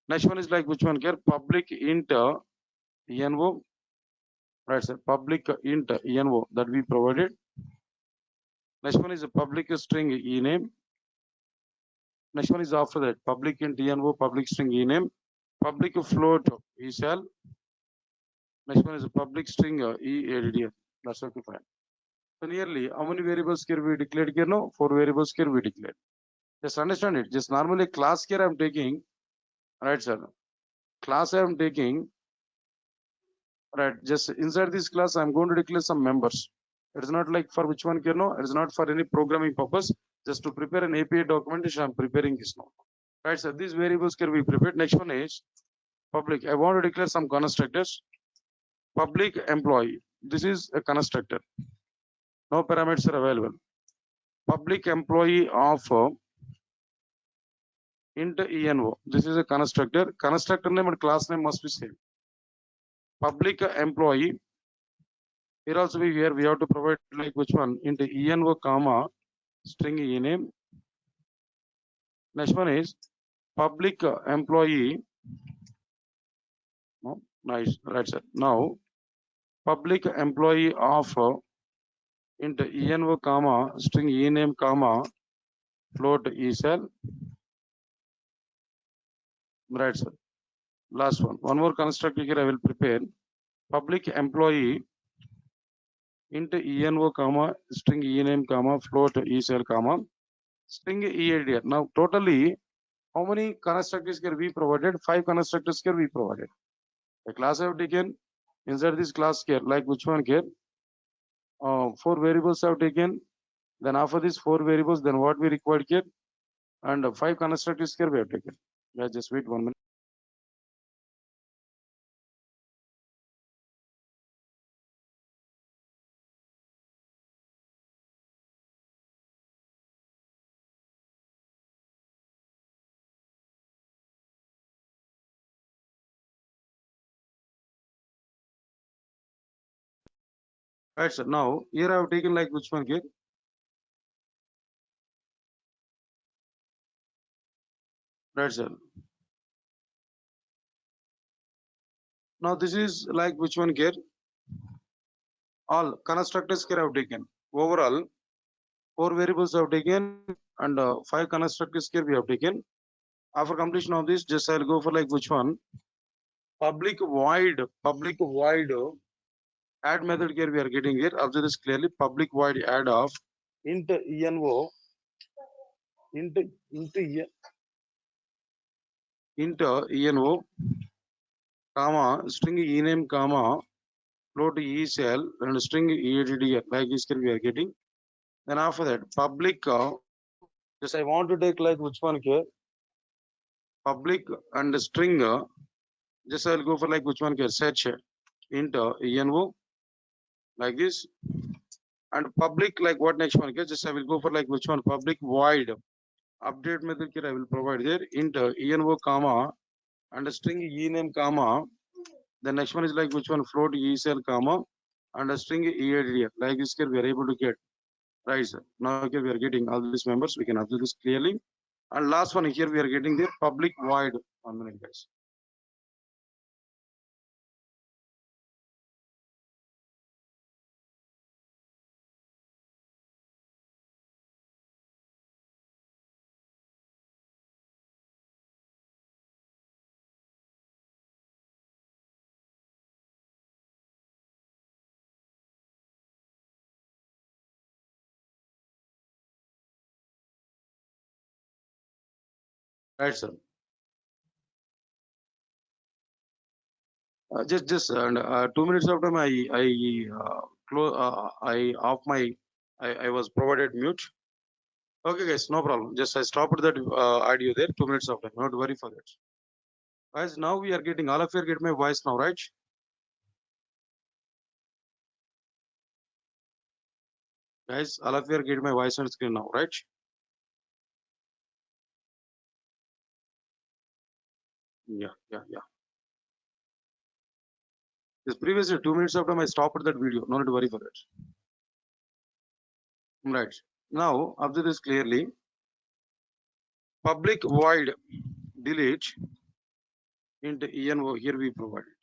Next one is like which one here public int env. Right, sir. Public int env that we provided. Next one is a public string ename. Next one is after that public int env public string ename. Public float eshal. Next one is a public string EADD. That's okay, fine. So nearly how many variables here we declared here? No, 4 variables here we declared. Just understand it. Just normally class here I'm taking, right, sir? Class I'm taking, right? Just inside this class I'm going to declare some members. It is not like for which one here, no? It is not for any programming purpose. Just to prepare an API documentation, I'm preparing this now. Right, sir? These variables can be prepared. Next one is public. I want to declare some constructors. Public employee. This is a constructor. No parameters are available. Public employee of int env. This is a constructor. Constructor name and class name must be same. Public employee. Here also we have to provide like which one int env comma string ename. Next one is public employee. No, nice, right, sir. Now public employee of int env comma string ename comma float eshal. Right, sir. Last one. One more constructor here I will prepare. Public employee int env comma string ename comma float eshal comma string EADR. Now totally how many constructors can we provided? 5 constructors can we provided. A class I have taken inside this class here like which one here? 4 variables I have taken. Then after these 4 variables, then what we required here, and 5 constructors here we have taken. Yeah, just wait 1 minute. Right, sir. Now here I have taken like which one here? Right, sir. Now this is like which one here? All constructors here I have taken. Overall, 4 variables I have taken and 5 constructors here we have taken. After completion of this, just I'll go for like which one? Public void add method here we are getting here. Observe this clearly. Public void add of int envo int envo comma string ename comma float ecell and string eaddr like this here we are getting. Then after that public just I want to take like which one here? Public and string just I'll go for like which one here? Search int envo like this. And public like what next one here? Just I will go for like which one? Public void update method here I will provide there int envo comma and string ename comma. The next one is like which one? Float ecell comma and a string eaddr like this here we are able to get. Right, sir. Now here we are getting all these members. We can observe this clearly. And last one here we are getting the public void. 1 minute, guys. Right, sir. Just and 2 minutes after I off my I was provided mute. Okay, guys, no problem. Just I stopped that audio there 2 minutes after. Not worry for that. Guys, now we are getting all of you are getting my voice now, right? Guys, all of you are getting my voice on screen now, right? Yeah. This previously 2 minutes after I stopped that video. No need to worry for that. Right. Now, observe this clearly. Public void delete into envo here we provided.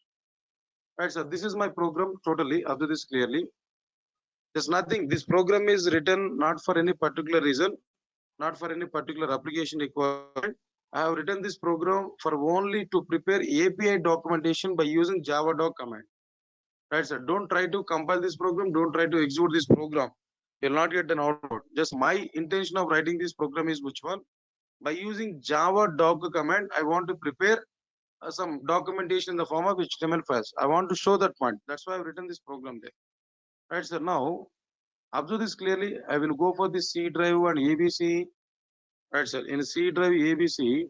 Right, sir. This is my program totally. Observe this clearly. There's nothing. This program is written not for any particular reason, not for any particular application requirement. I have written this program for only to prepare API documentation by using Java doc command. Right, sir. Don't try to compile this program. Don't try to execute this program. You'll not get an output. Just my intention of writing this program is which one? By using Java doc command, I want to prepare some documentation in the form of HTML files. I want to show that point. That's why I've written this program there. Right, sir. Now, observe this clearly. I will go for the C drive and ABC. Right, sir. In C drive ABC,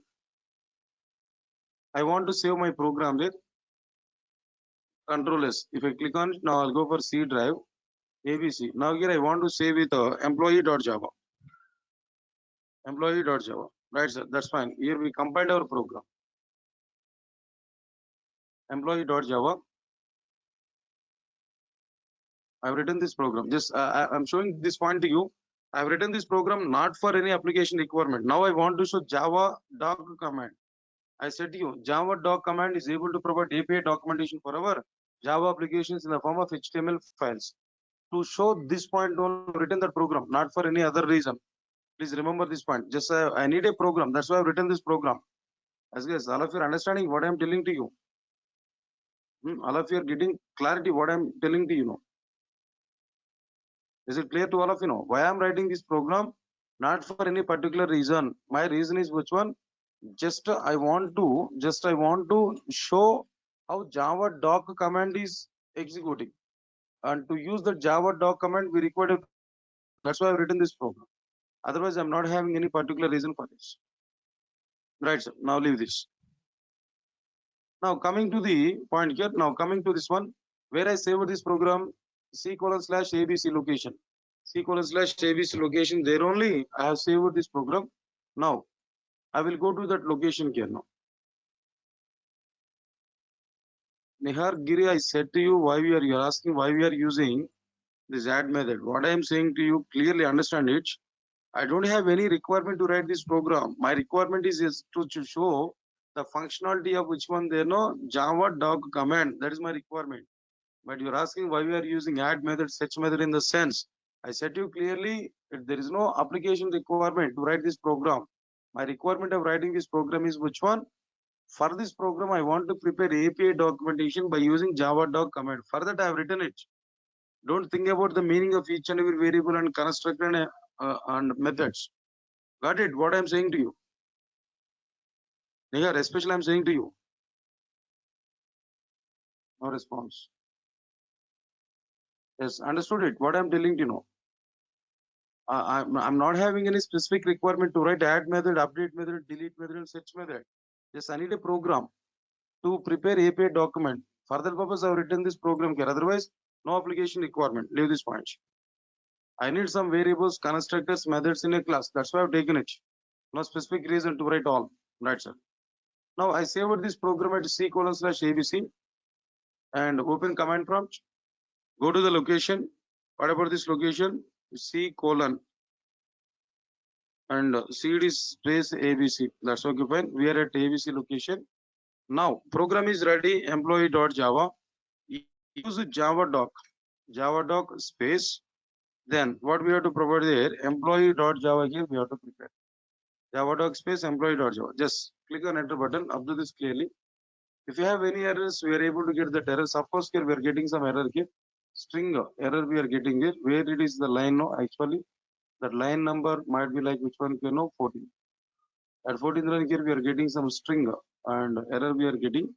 I want to save my program there. Control S. If I click on it, now I'll go for C drive ABC. Now here I want to save with employee.java. Employee.java. Right, sir. That's fine. Here we compiled our program. Employee.java. I've written this program. Just I'm showing this point to you. I've written this program not for any application requirement. Now I want to show Java doc command. I said to you, Java doc command is able to provide API documentation for our Java applications in the form of HTML files. To show this point, don't written that program, not for any other reason. Please remember this point. Just I need a program. That's why I've written this program. As guys, all of you are understanding what I'm telling to you. All of you are getting clarity what I'm telling to you now. Is it clear to all of you now? Why I'm writing this program? Not for any particular reason. My reason is which one? Just I want to show how Java doc command is executing. And to use the Java doc command, we require a That's why I've written this program. Otherwise, I'm not having any particular reason for this. Right, sir. Now leave this. Now coming to the point here, now coming to this one, where I saved this program, C:/ABC location. C:/ABC location, there only I have saved this program. Now I will go to that location here now. Nihar Giri, I said to you why you're asking why we are using this add method. What I am saying to you, clearly understand it. I don't have any requirement to write this program. My requirement is to show the functionality of which one there no Java doc command. That is my requirement. But you're asking why we are using add method, such method in the sense. I said to you clearly, there is no application requirement to write this program. My requirement of writing this program is which one? For this program, I want to prepare API documentation by using Java doc command. For that, I have written it. Don't think about the meaning of each and every variable and constructor and methods. Got it? What I'm saying to you. Nihar, especially I'm saying to you. No response. Yes, understood it. What I'm telling you now. I'm not having any specific requirement to write add method, update method, delete method, and search method. Just I need a program to prepare API document. For that purpose, I've written this program here. Otherwise, no application requirement. Leave this point. I need some variables, constructors, methods in a class. That's why I've taken it. No specific reason to write all. Right, sir. Now I saved this program at C:/ABC and open command prompt. Go to the location. What about this location? C:, and cd space ABC. That's okay, fine. We are at ABC location. Now program is ready. Employee.java. Use Java doc space. Then what we have to provide there? Employee.java here we have to prepare. Java doc space employee.java. Just click on enter button. Observe this clearly. If you have any errors, we are able to get that errors. Of course, here we are getting some error here. String error we are getting here. Where it is the line no actually. That line number might be like which one 14. At 14th line here we are getting some string and error we are getting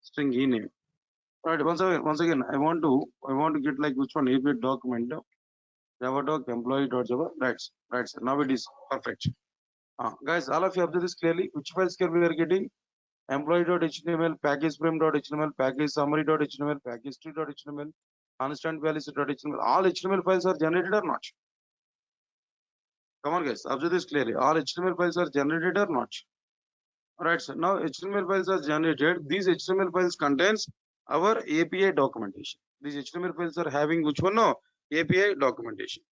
string name. Right, once again I want to get like which one API document Java doc employee.java. Right, sir. Now it is perfect. Guys, all of you observe this clearly. Which files here we are getting? Employee.html, package frame.html, package summary.html, package tree.html, constant values.html. All HTML files are generated or not? Come on, guys, observe this clearly. All HTML files are generated or not? Right, sir. Now HTML files are generated. These HTML files contains our API documentation. These HTML files are having which one? No, API documentation.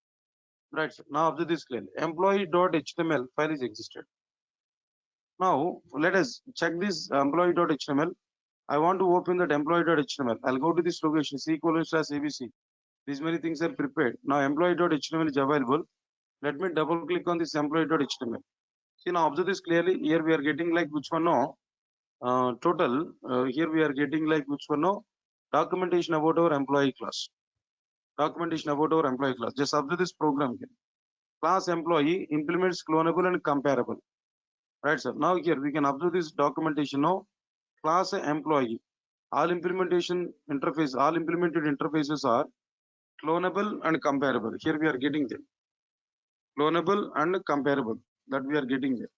Right, sir. Now observe this clearly. Employee.html file is existed. Now let us check this employee.html. I want to open that employee.html. I'll go to this location C:/ABC. These many things are prepared. Now employee.html is available. Let me double click on this employee.html. See, now observe this clearly. Here we are getting like which one no total. Here we are getting like which one no documentation about our employee class. Documentation about our employee class. Just observe this program here. Class employee implements clonable and comparable. Right, sir. Now here we can observe this documentation now. Class employee. All implemented interfaces are clonable and comparable. Here we are getting them. Clonable and comparable. That we are getting there.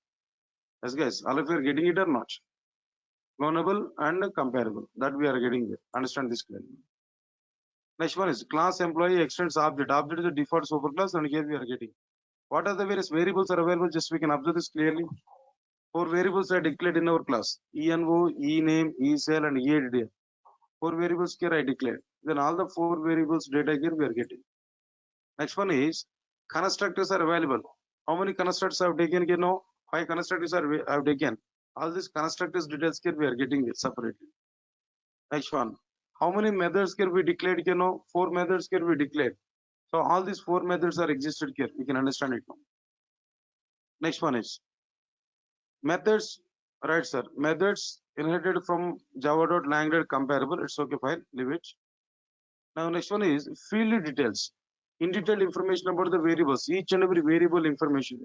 Yes, guys, all of you are getting it or not? Clonable and comparable. That we are getting there. Understand this clearly. Next one is class employee extends object. Object is a default superclass, and here we are getting. What are the various variables are available? Just we can observe this clearly. 4 variables are declared in our class: envo, ename, ecell, and eaddr. 4 variables here I declared. Then all the 4 variables data here we are getting. Next one is constructors are available. How many constructors I have taken here now? 5 constructors I have taken. All these constructors details here we are getting it separately. Next one. How many methods here we declared here now? 4 methods here we declared. So all these 4 methods are existed here. We can understand it now. Next one is methods. Right, sir. Methods inherited from java.lang comparable. It's okay, fine. Leave it. Now next one is field details. In detailed information about the variables. Each and every variable information.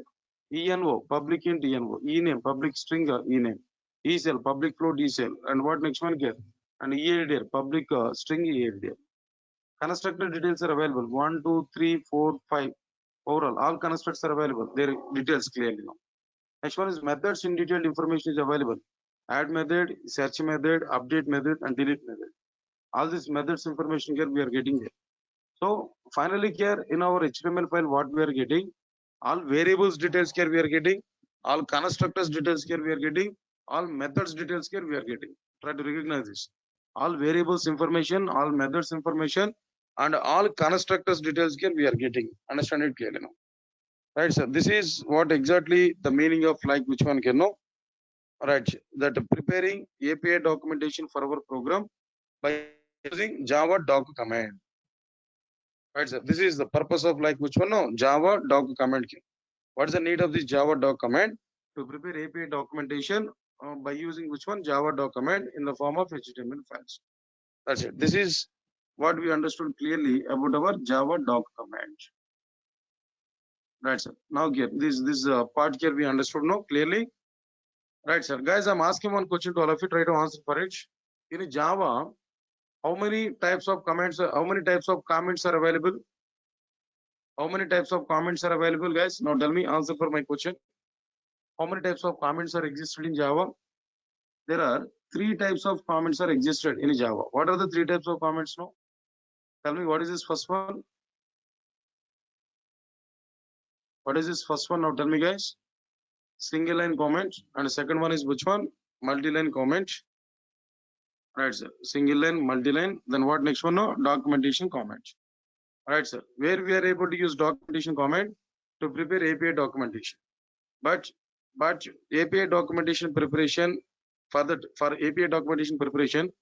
envo, public int envo. Ename, public string ename. Ecell, public float ecell. And what next one here? And eaddr, public string eaddr. Constructor details are available. 1, 2, 3, 4, 5. Overall, all constructs are available. Their details clearly now. Next one is methods. In detailed information is available. Add method, search method, update method, and delete method. All these methods information here we are getting here. So finally here in our HTML file, what we are getting, all variables details here we are getting, all constructors details here we are getting, all methods details here we are getting. Try to recognize this. All variables information, all methods information, and all constructors details here we are getting. Understand it clearly now. Right, sir. This is what exactly the meaning of like which one can know. Right, that preparing API documentation for our program by using Java doc command. Right, sir. This is the purpose of like which one? No, Java doc command. What is the need of this Java doc command? To prepare API documentation by using which one? Java doc command in the form of HTML files. That's it. This is what we understood clearly about our Java doc command. Right, sir. Now here, this part here we understood now clearly. Right, sir. Guys, I'm asking one question to all of you. Try to answer for it. In Java, how many types of comments? How many types of comments are available? How many types of comments are available, guys? Now tell me answer for my question. How many types of comments are existed in Java? There are 3 types of comments are existed in Java. What are the 3 types of comments now? Tell me what is this first one? What is this first one? Now tell me, guys. Single line comment, and the second one is which one? Multi-line comment. Right, sir. Single line, multi-line. Then what next one? No, documentation comment. Right, sir. Where we are able to use documentation comment to prepare API documentation. But API documentation preparation for API documentation preparation,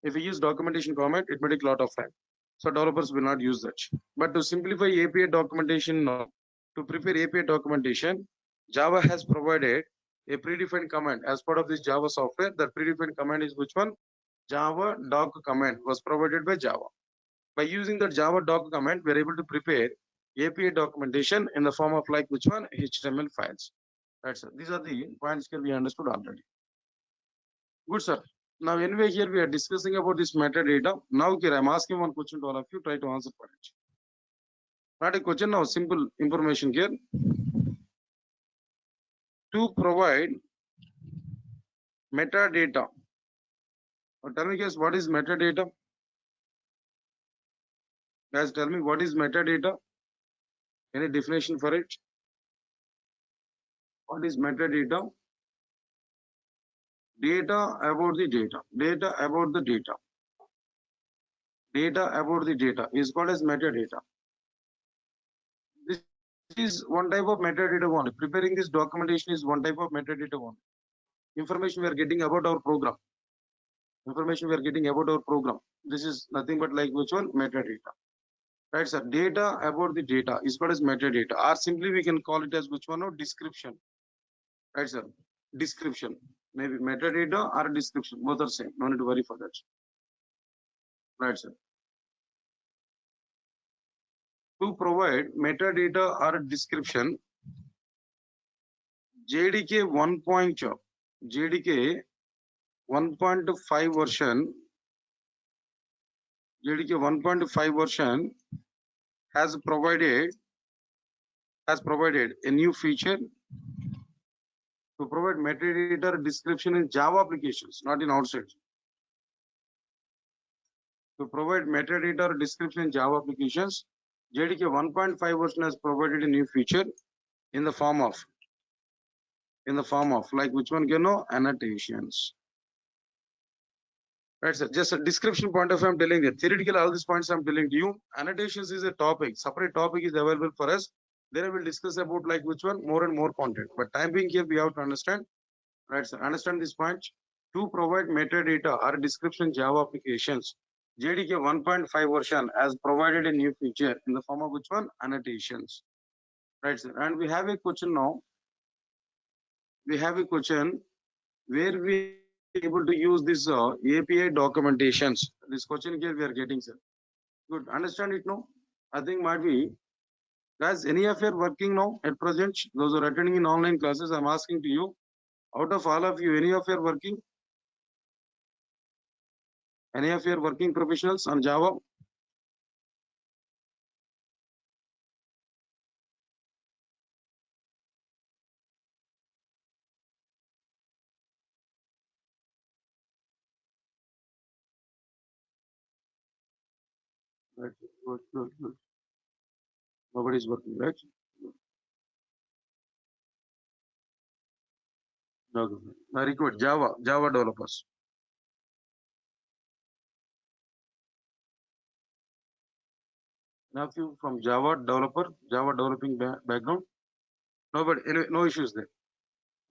if we use documentation comment, it may take a lot of time. So developers will not use that. But to simplify API documentation, to prepare API documentation, Java has provided a predefined command as part of this Java software. The predefined command is which one? Java doc command was provided by Java. By using the Java doc command, we are able to prepare API documentation in the form of like which one? HTML files. Right, sir. These are the points here we understood already. Good, sir. Now, anyway, here we are discussing about this metadata. Now, here I'm asking one question to all of you. Try to answer for it. Not a question now, simple information here. To provide metadata. Now, tell me, guys, what is metadata? Guys, tell me what is metadata? Any definition for it? What is metadata? Data about the data. Data about the data. Data about the data is called as metadata. This is one type of metadata only. Preparing this documentation is one type of metadata only. Information we are getting about our program. Information we are getting about our program. This is nothing but like which one? Metadata. Right, sir. Data about the data is called as metadata, or simply we can call it as which one? Or description. Right, sir. Description. Maybe metadata or description. Both are same. No need to worry for that. Right, sir. To provide metadata or description, JDK 1.5 version, JDK 1.5 version has provided a new feature to provide metadata description in Java applications, not in outside. To provide metadata description in Java applications, JDK 1.5 version has provided a new feature in the form of like which one? You know, annotations. Right, sir. Just a description point of view, I'm telling you. Theoretically, all these points I'm telling to you. Annotations is a topic. Separate topic is available for us. Then I will discuss about like which one? More and more content. But time being here, we have to understand. Right, sir. Understand this point. To provide metadata or description Java applications, JDK 1.5 version has provided a new feature in the form of which one? Annotations. Right, sir. And we have a question now. We have a question where we able to use this API documentations. This question here we are getting, sir. Good. Understand it now? I think might be. Guys, any of you are working now at present? Those who are attending in online classes, I'm asking to you. Out of all of you, any of you are working? Any of you are working professionals on Java? Right. Good, good, good. Nobody's working, right? Okay. Very good. Java developers. Now, you from Java developer, Java developing background. Nobody, anyway, no issues there.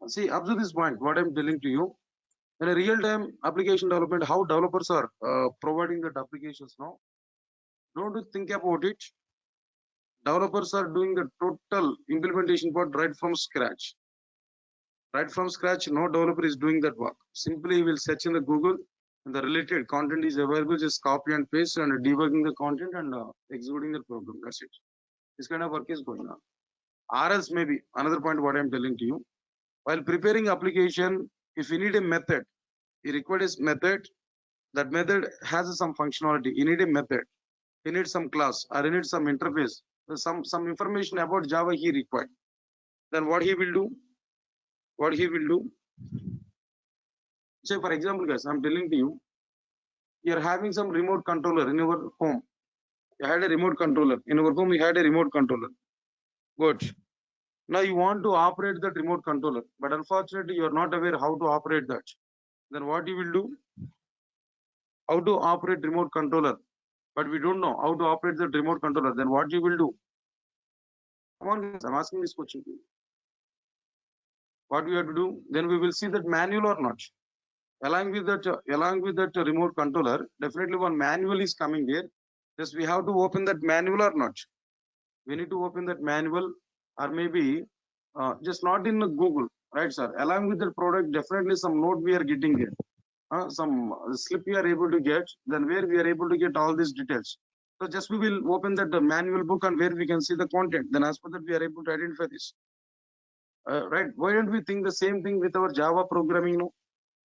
See, up to this point, what I'm telling to you, in a real-time application development, how developers are providing that applications now. Don't you think about it? Developers are doing the total implementation part right from scratch. Right from scratch, no developer is doing that work. Simply, we'll search in the Google, and the related content is available. Just copy and paste and debugging the content and executing the program. That's it. This kind of work is going on. Or else, maybe another point what I'm telling to you, while preparing application, if you need a method, you require this method. That method has some functionality. You need a method. You need some class or you need some interface. Some information about Java he required. Then what he will do? What he will do? Say for example, guys, I'm telling to you, you're having some remote controller in your home. You had a remote controller in your home. You had a remote controller. Good. Now you want to operate that remote controller, but unfortunately you are not aware how to operate that. Then what you will do? How to operate remote controller, but we don't know how to operate the remote controller. Then what you will do? Come on, guys, I'm asking this question to you. What we have to do? Then we will see that manual or not. Along with that remote controller, definitely one manual is coming there. Just we have to open that manual or not. We need to open that manual, or maybe just not in Google, right, sir? Along with the product, definitely some note we are getting there. Some slip we are able to get, then where we are able to get all these details. So just we will open that manual book and where we can see the content. Then as per that we are able to identify this. Right? Why don't we think the same thing with our Java programming? No?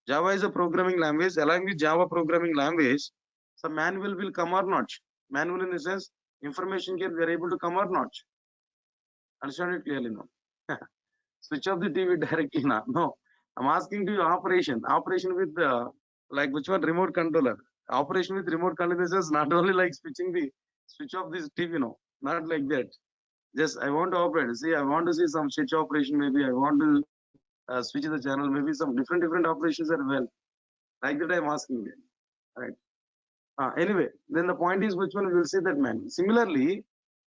Java is a programming language. Along with Java programming language, some manual will come or not. Manual in the sense, information here we are able to come or not. Understand it clearly now. Switch off the TV directly now. No, I'm asking to you operation. Operation with like which one? Remote controller. Operation with remote controller is not only like switch off this TV. No, not like that. Just I want to operate. See, I want to see some switch operation. Maybe I want to switch the channel. Maybe some different operations are well. Like that I'm asking you. Right. Anyway, then the point is which one we will see that man. Similarly,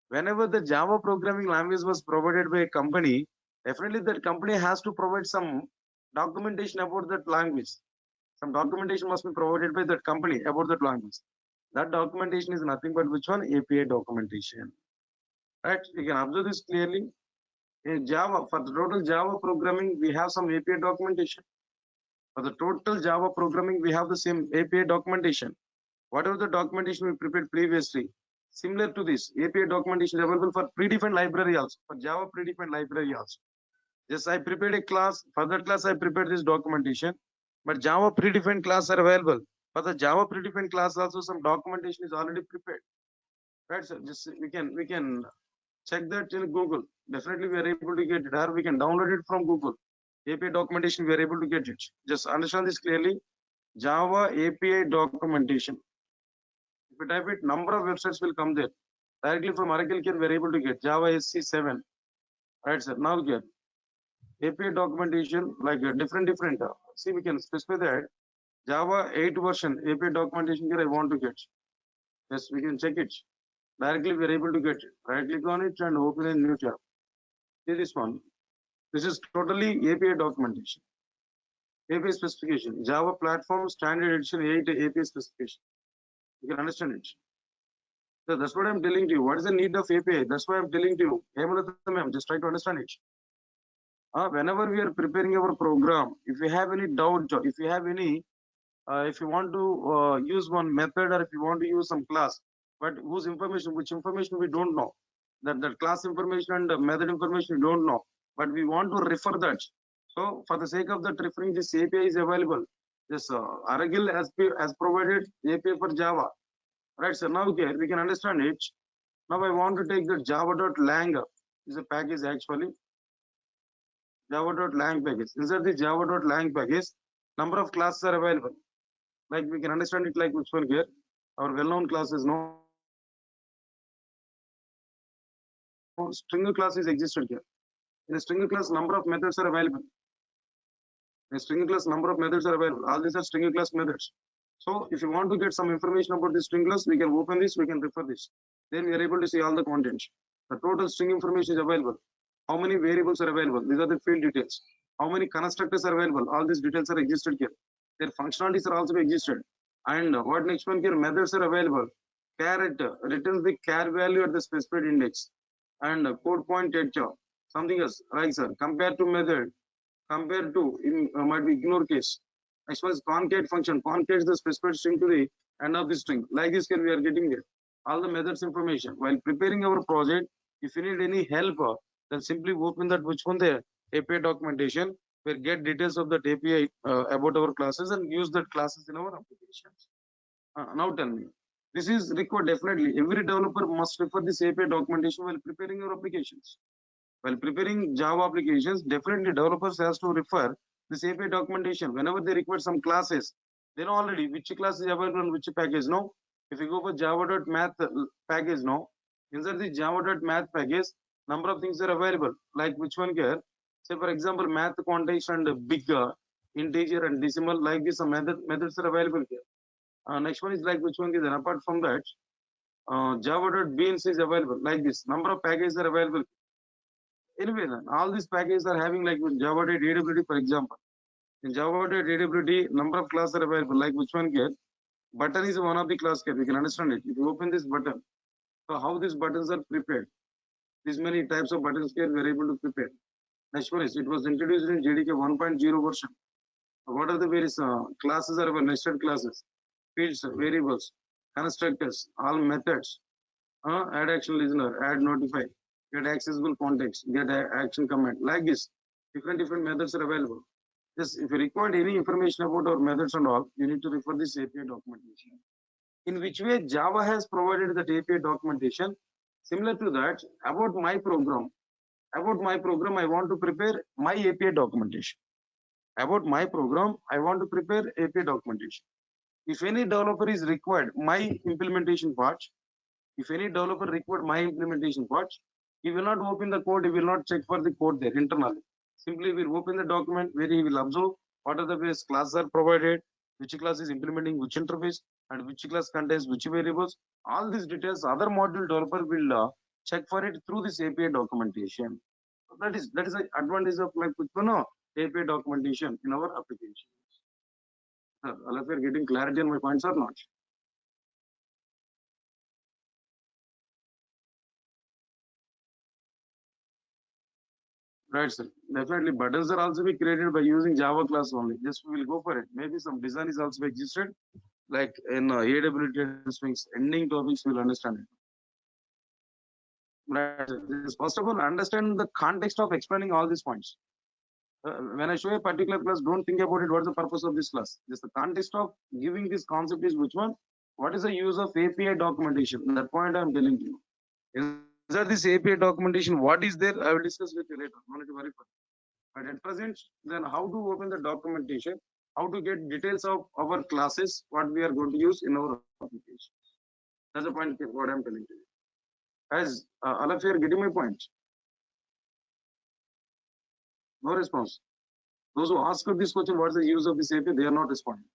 whenever the Java programming language was provided by a company, definitely that company has to provide some documentation about that language. Some documentation must be provided by that company about that language. That documentation is nothing but which one? API documentation. Right? You can observe this clearly. In Java, for the total Java programming, we have some API documentation. For the total Java programming, we have the same API documentation. Whatever the documentation we prepared previously, similar to this, API documentation available for predefined library also, for Java predefined library also. Just I prepared a class, for that class I prepared this documentation, but Java predefined class are available. For the Java predefined class also some documentation is already prepared. Right, so just we can check that in Google. Definitely we are able to get it, or we can download it from Google. API documentation we are able to get it. Just understand this clearly. Java API documentation. If you type it, number of websites will come there. Directly from Oracle here, we are able to get Java SC7. Right, sir. Now get API documentation like different. See, we can specify that Java 8 version API documentation here I want to get. Yes, we can check it. Directly we are able to get it. Right click on it and open a new tab. See this one. This is totally API documentation. API specification. Java platform standard edition 8 API specification. You can understand it. So that's what I'm telling to you. What is the need of API? That's why I'm telling to you. Ma'am, just try to understand it. Whenever we are preparing our program, if you have any doubt, if you have any, if you want to use one method or if you want to use some class, but which information we don't know, that class information and method information we don't know, but we want to refer that. So for the sake of that referring, this API is available. This Oracle has provided API for Java. Right, so now okay, we can understand it. Now I want to take the java.lang is a package actually. Java.lang package. Inside the java.lang package, number of classes are available. Like we can understand it like which one here. Our well-known class is no string class is existed here. In a string class, number of methods are available. In a string class, number of methods are available. All these are string class methods. So if you want to get some information about this string class, we can open this, we can refer this. Then we are able to see all the contents. The total string information is available. How many variables are available? These are the field details. How many constructors are available? All these details are existed here. Their functionalities are also existed. And what next one here? Methods are available. Char returns the char value at the specified index. And code point at something else. Right, sir. Compared to method, compared to might be ignore case. Next one is concat function. Concates the specified string to the end of the string. Like this here we are getting there. All the methods information. While preparing our project, if you need any help, then simply open that which one the API documentation. We'll get details of that API about our classes and use that classes in our applications. Now tell me, this is required definitely. Every developer must refer this API documentation while preparing your applications. While preparing Java applications, definitely developers has to refer this API documentation whenever they require some classes. They know already which class is available on which package. No, if you go for java.math package, no, inside the java.math package, number of things are available. Like which one here? Say for example, math context and big integer and decimal. Like this, some methods are available here. Next one is like which one is, and apart from that, java.beans is available. Like this, number of packages are available. Anyway, then all these packages are having like java.awt, for example. In java.awt, number of classes are available. Like which one here? Button is one of the class here. We can understand it. If you open this button, so how these buttons are prepared? These many types of buttons here we are able to prepare. Next one is it was introduced in JDK 1.0 version. What are the various classes are available? Nested classes, fields, variables, constructors, all methods, add action listener, add notify, get accessible context, get action command. Like this, different methods are available. Just if you require any information about our methods and all, you need to refer this API documentation. In which way Java has provided that API documentation? Similar to that, about my program, I want to prepare my API documentation. About my program, I want to prepare API documentation. If any developer is required my implementation part, if any developer required my implementation part, he will not open the code, he will not check for the code there internally. Simply will open the document where he will observe what are the various classes are provided, which class is implementing which interface, and which class contains which variables. All these details other module developer will check for it through this API documentation. That is the advantage of like API documentation in our application. All of you are getting clarity on my points or not? Right, sir. Definitely, buttons are also be created by using Java class only. Just we will go for it. Maybe some design is also existed, like in AWT swings, ending topics, we will understand it. Right. First of all, understand the context of explaining all these points. When I show a particular class, don't think about it. What's the purpose of this class? Just the context of giving this concept is which one? What is the use of API documentation? That point I'm telling you. Inside this API documentation, what is there? I will discuss with you later. No need to worry for it. But at present, then how to open the documentation? How to get details of our classes? What we are going to use in our application? That's the point. What I'm telling you. As all of you are getting my point. No response. Those who ask this question, what is the use of this API? They are not responding.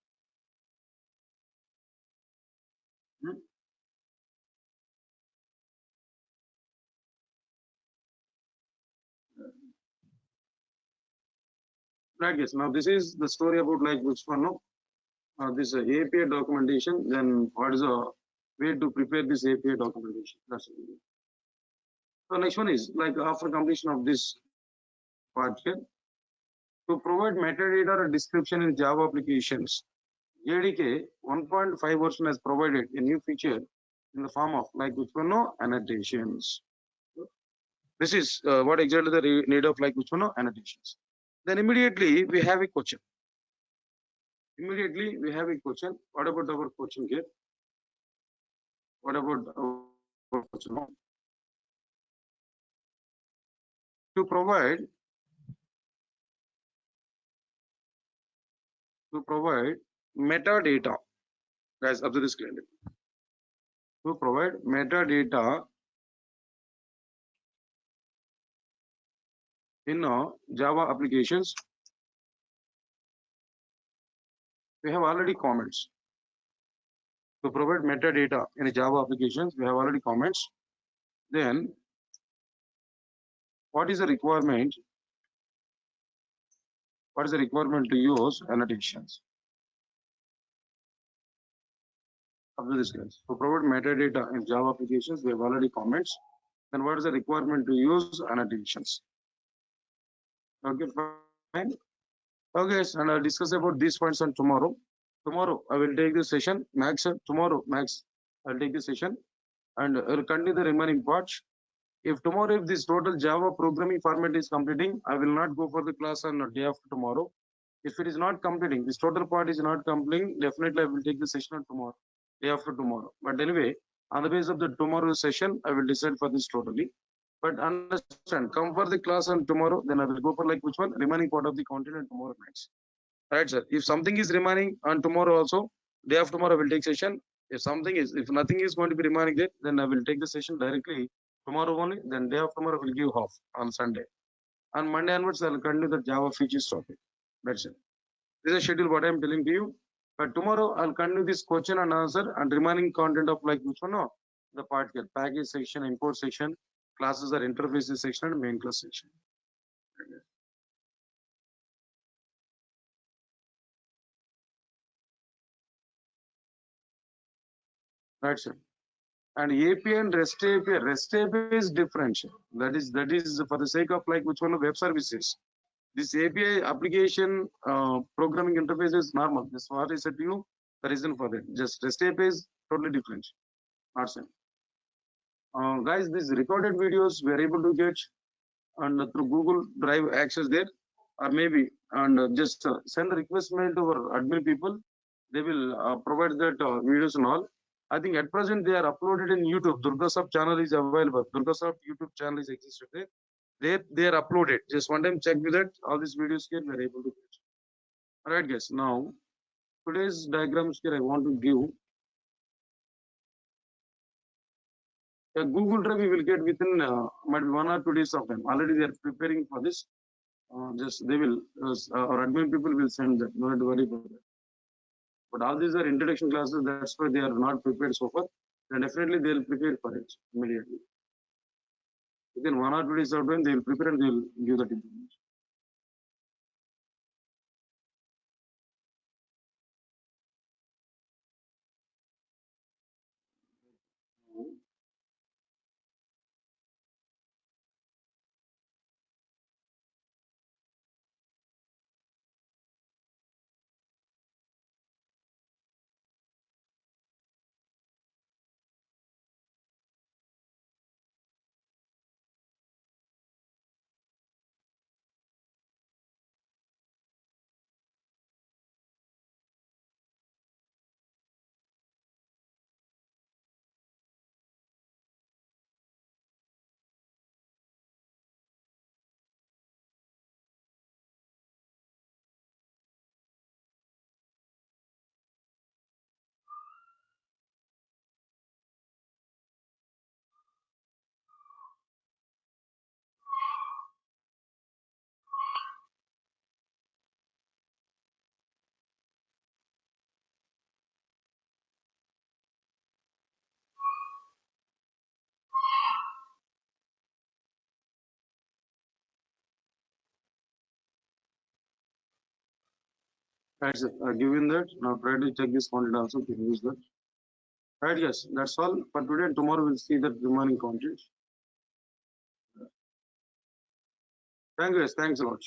Right, yes. Now this is the story about like which one, no? This API documentation. Then what is the way to prepare this API documentation? That's it. So next one is like after completion of this part here, to provide metadata or description in Java applications. JDK 1.5 version has provided a new feature in the form of like which one, no, annotations. This is what exactly the need of like which one, no, annotations. Then immediately we have a question. Immediately we have a question. What about our question here? What about our question? To provide metadata, guys, observe this clearly. To provide metadata in Java applications, we have already comments. To provide metadata in a Java applications, we have already comments. Then what is the requirement? What is the requirement to use annotations? Observe this, guys. To provide metadata in Java applications, we have already comments. Then what is the requirement to use annotations? Okay, fine. Okay, and I'll discuss about these points on tomorrow. Tomorrow I will take this session. Max, tomorrow, Max, I'll take this session and I'll continue the remaining parts. If tomorrow, if this total Java programming format is completing, I will not go for the class on the day after tomorrow. If it is not completing, this total part is not completing, definitely I will take the session on tomorrow, day after tomorrow. But anyway, on the basis of the tomorrow session, I will decide for this totally. But understand, come for the class on tomorrow, then I will go for like which one, remaining part of the content and tomorrow nights. Right, sir. If something is remaining on tomorrow also, day after tomorrow I will take session. If nothing is going to be remaining there, then I will take the session directly tomorrow only. Then day after tomorrow I will give off on Sunday. On Monday onwards, I will continue the Java features topic. That's it. This is a schedule what I am telling to you. But tomorrow I'll continue this question and answer and remaining content of like which one? No, the part here, package section, import section, classes or interfaces section, and main class section. Right, sir. And API and REST API, REST API is different. That is for the sake of like which one of web services. This API application programming interface is normal. This what I said to you. The reason for that, just REST API is totally different. Not same. Guys, these recorded videos we are able to get and through Google Drive access there, or maybe and just send a request mail to our admin people. They will provide that videos and all. I think at present they are uploaded in YouTube. Durgasoft channel is available. Durgasoft YouTube channel is existed there. They are uploaded. Just one time check with that. All these videos here we are able to get. All right, guys. Now today's diagrams here I want to give. A Google Drive we will get within might be 1 or 2 days of time. Already they are preparing for this. Just they will our admin people will send that. No need to worry about that. But all these are introduction classes. That's why they are not prepared so far. Then definitely they will prepare for it immediately. Within 1 or 2 days of time, they will prepare and they will give that information. That's it. Given that, now try to check this content also to use that. Right, yes, that's all for today. And tomorrow we'll see the remaining content. Thank you, guys. Thanks a lot.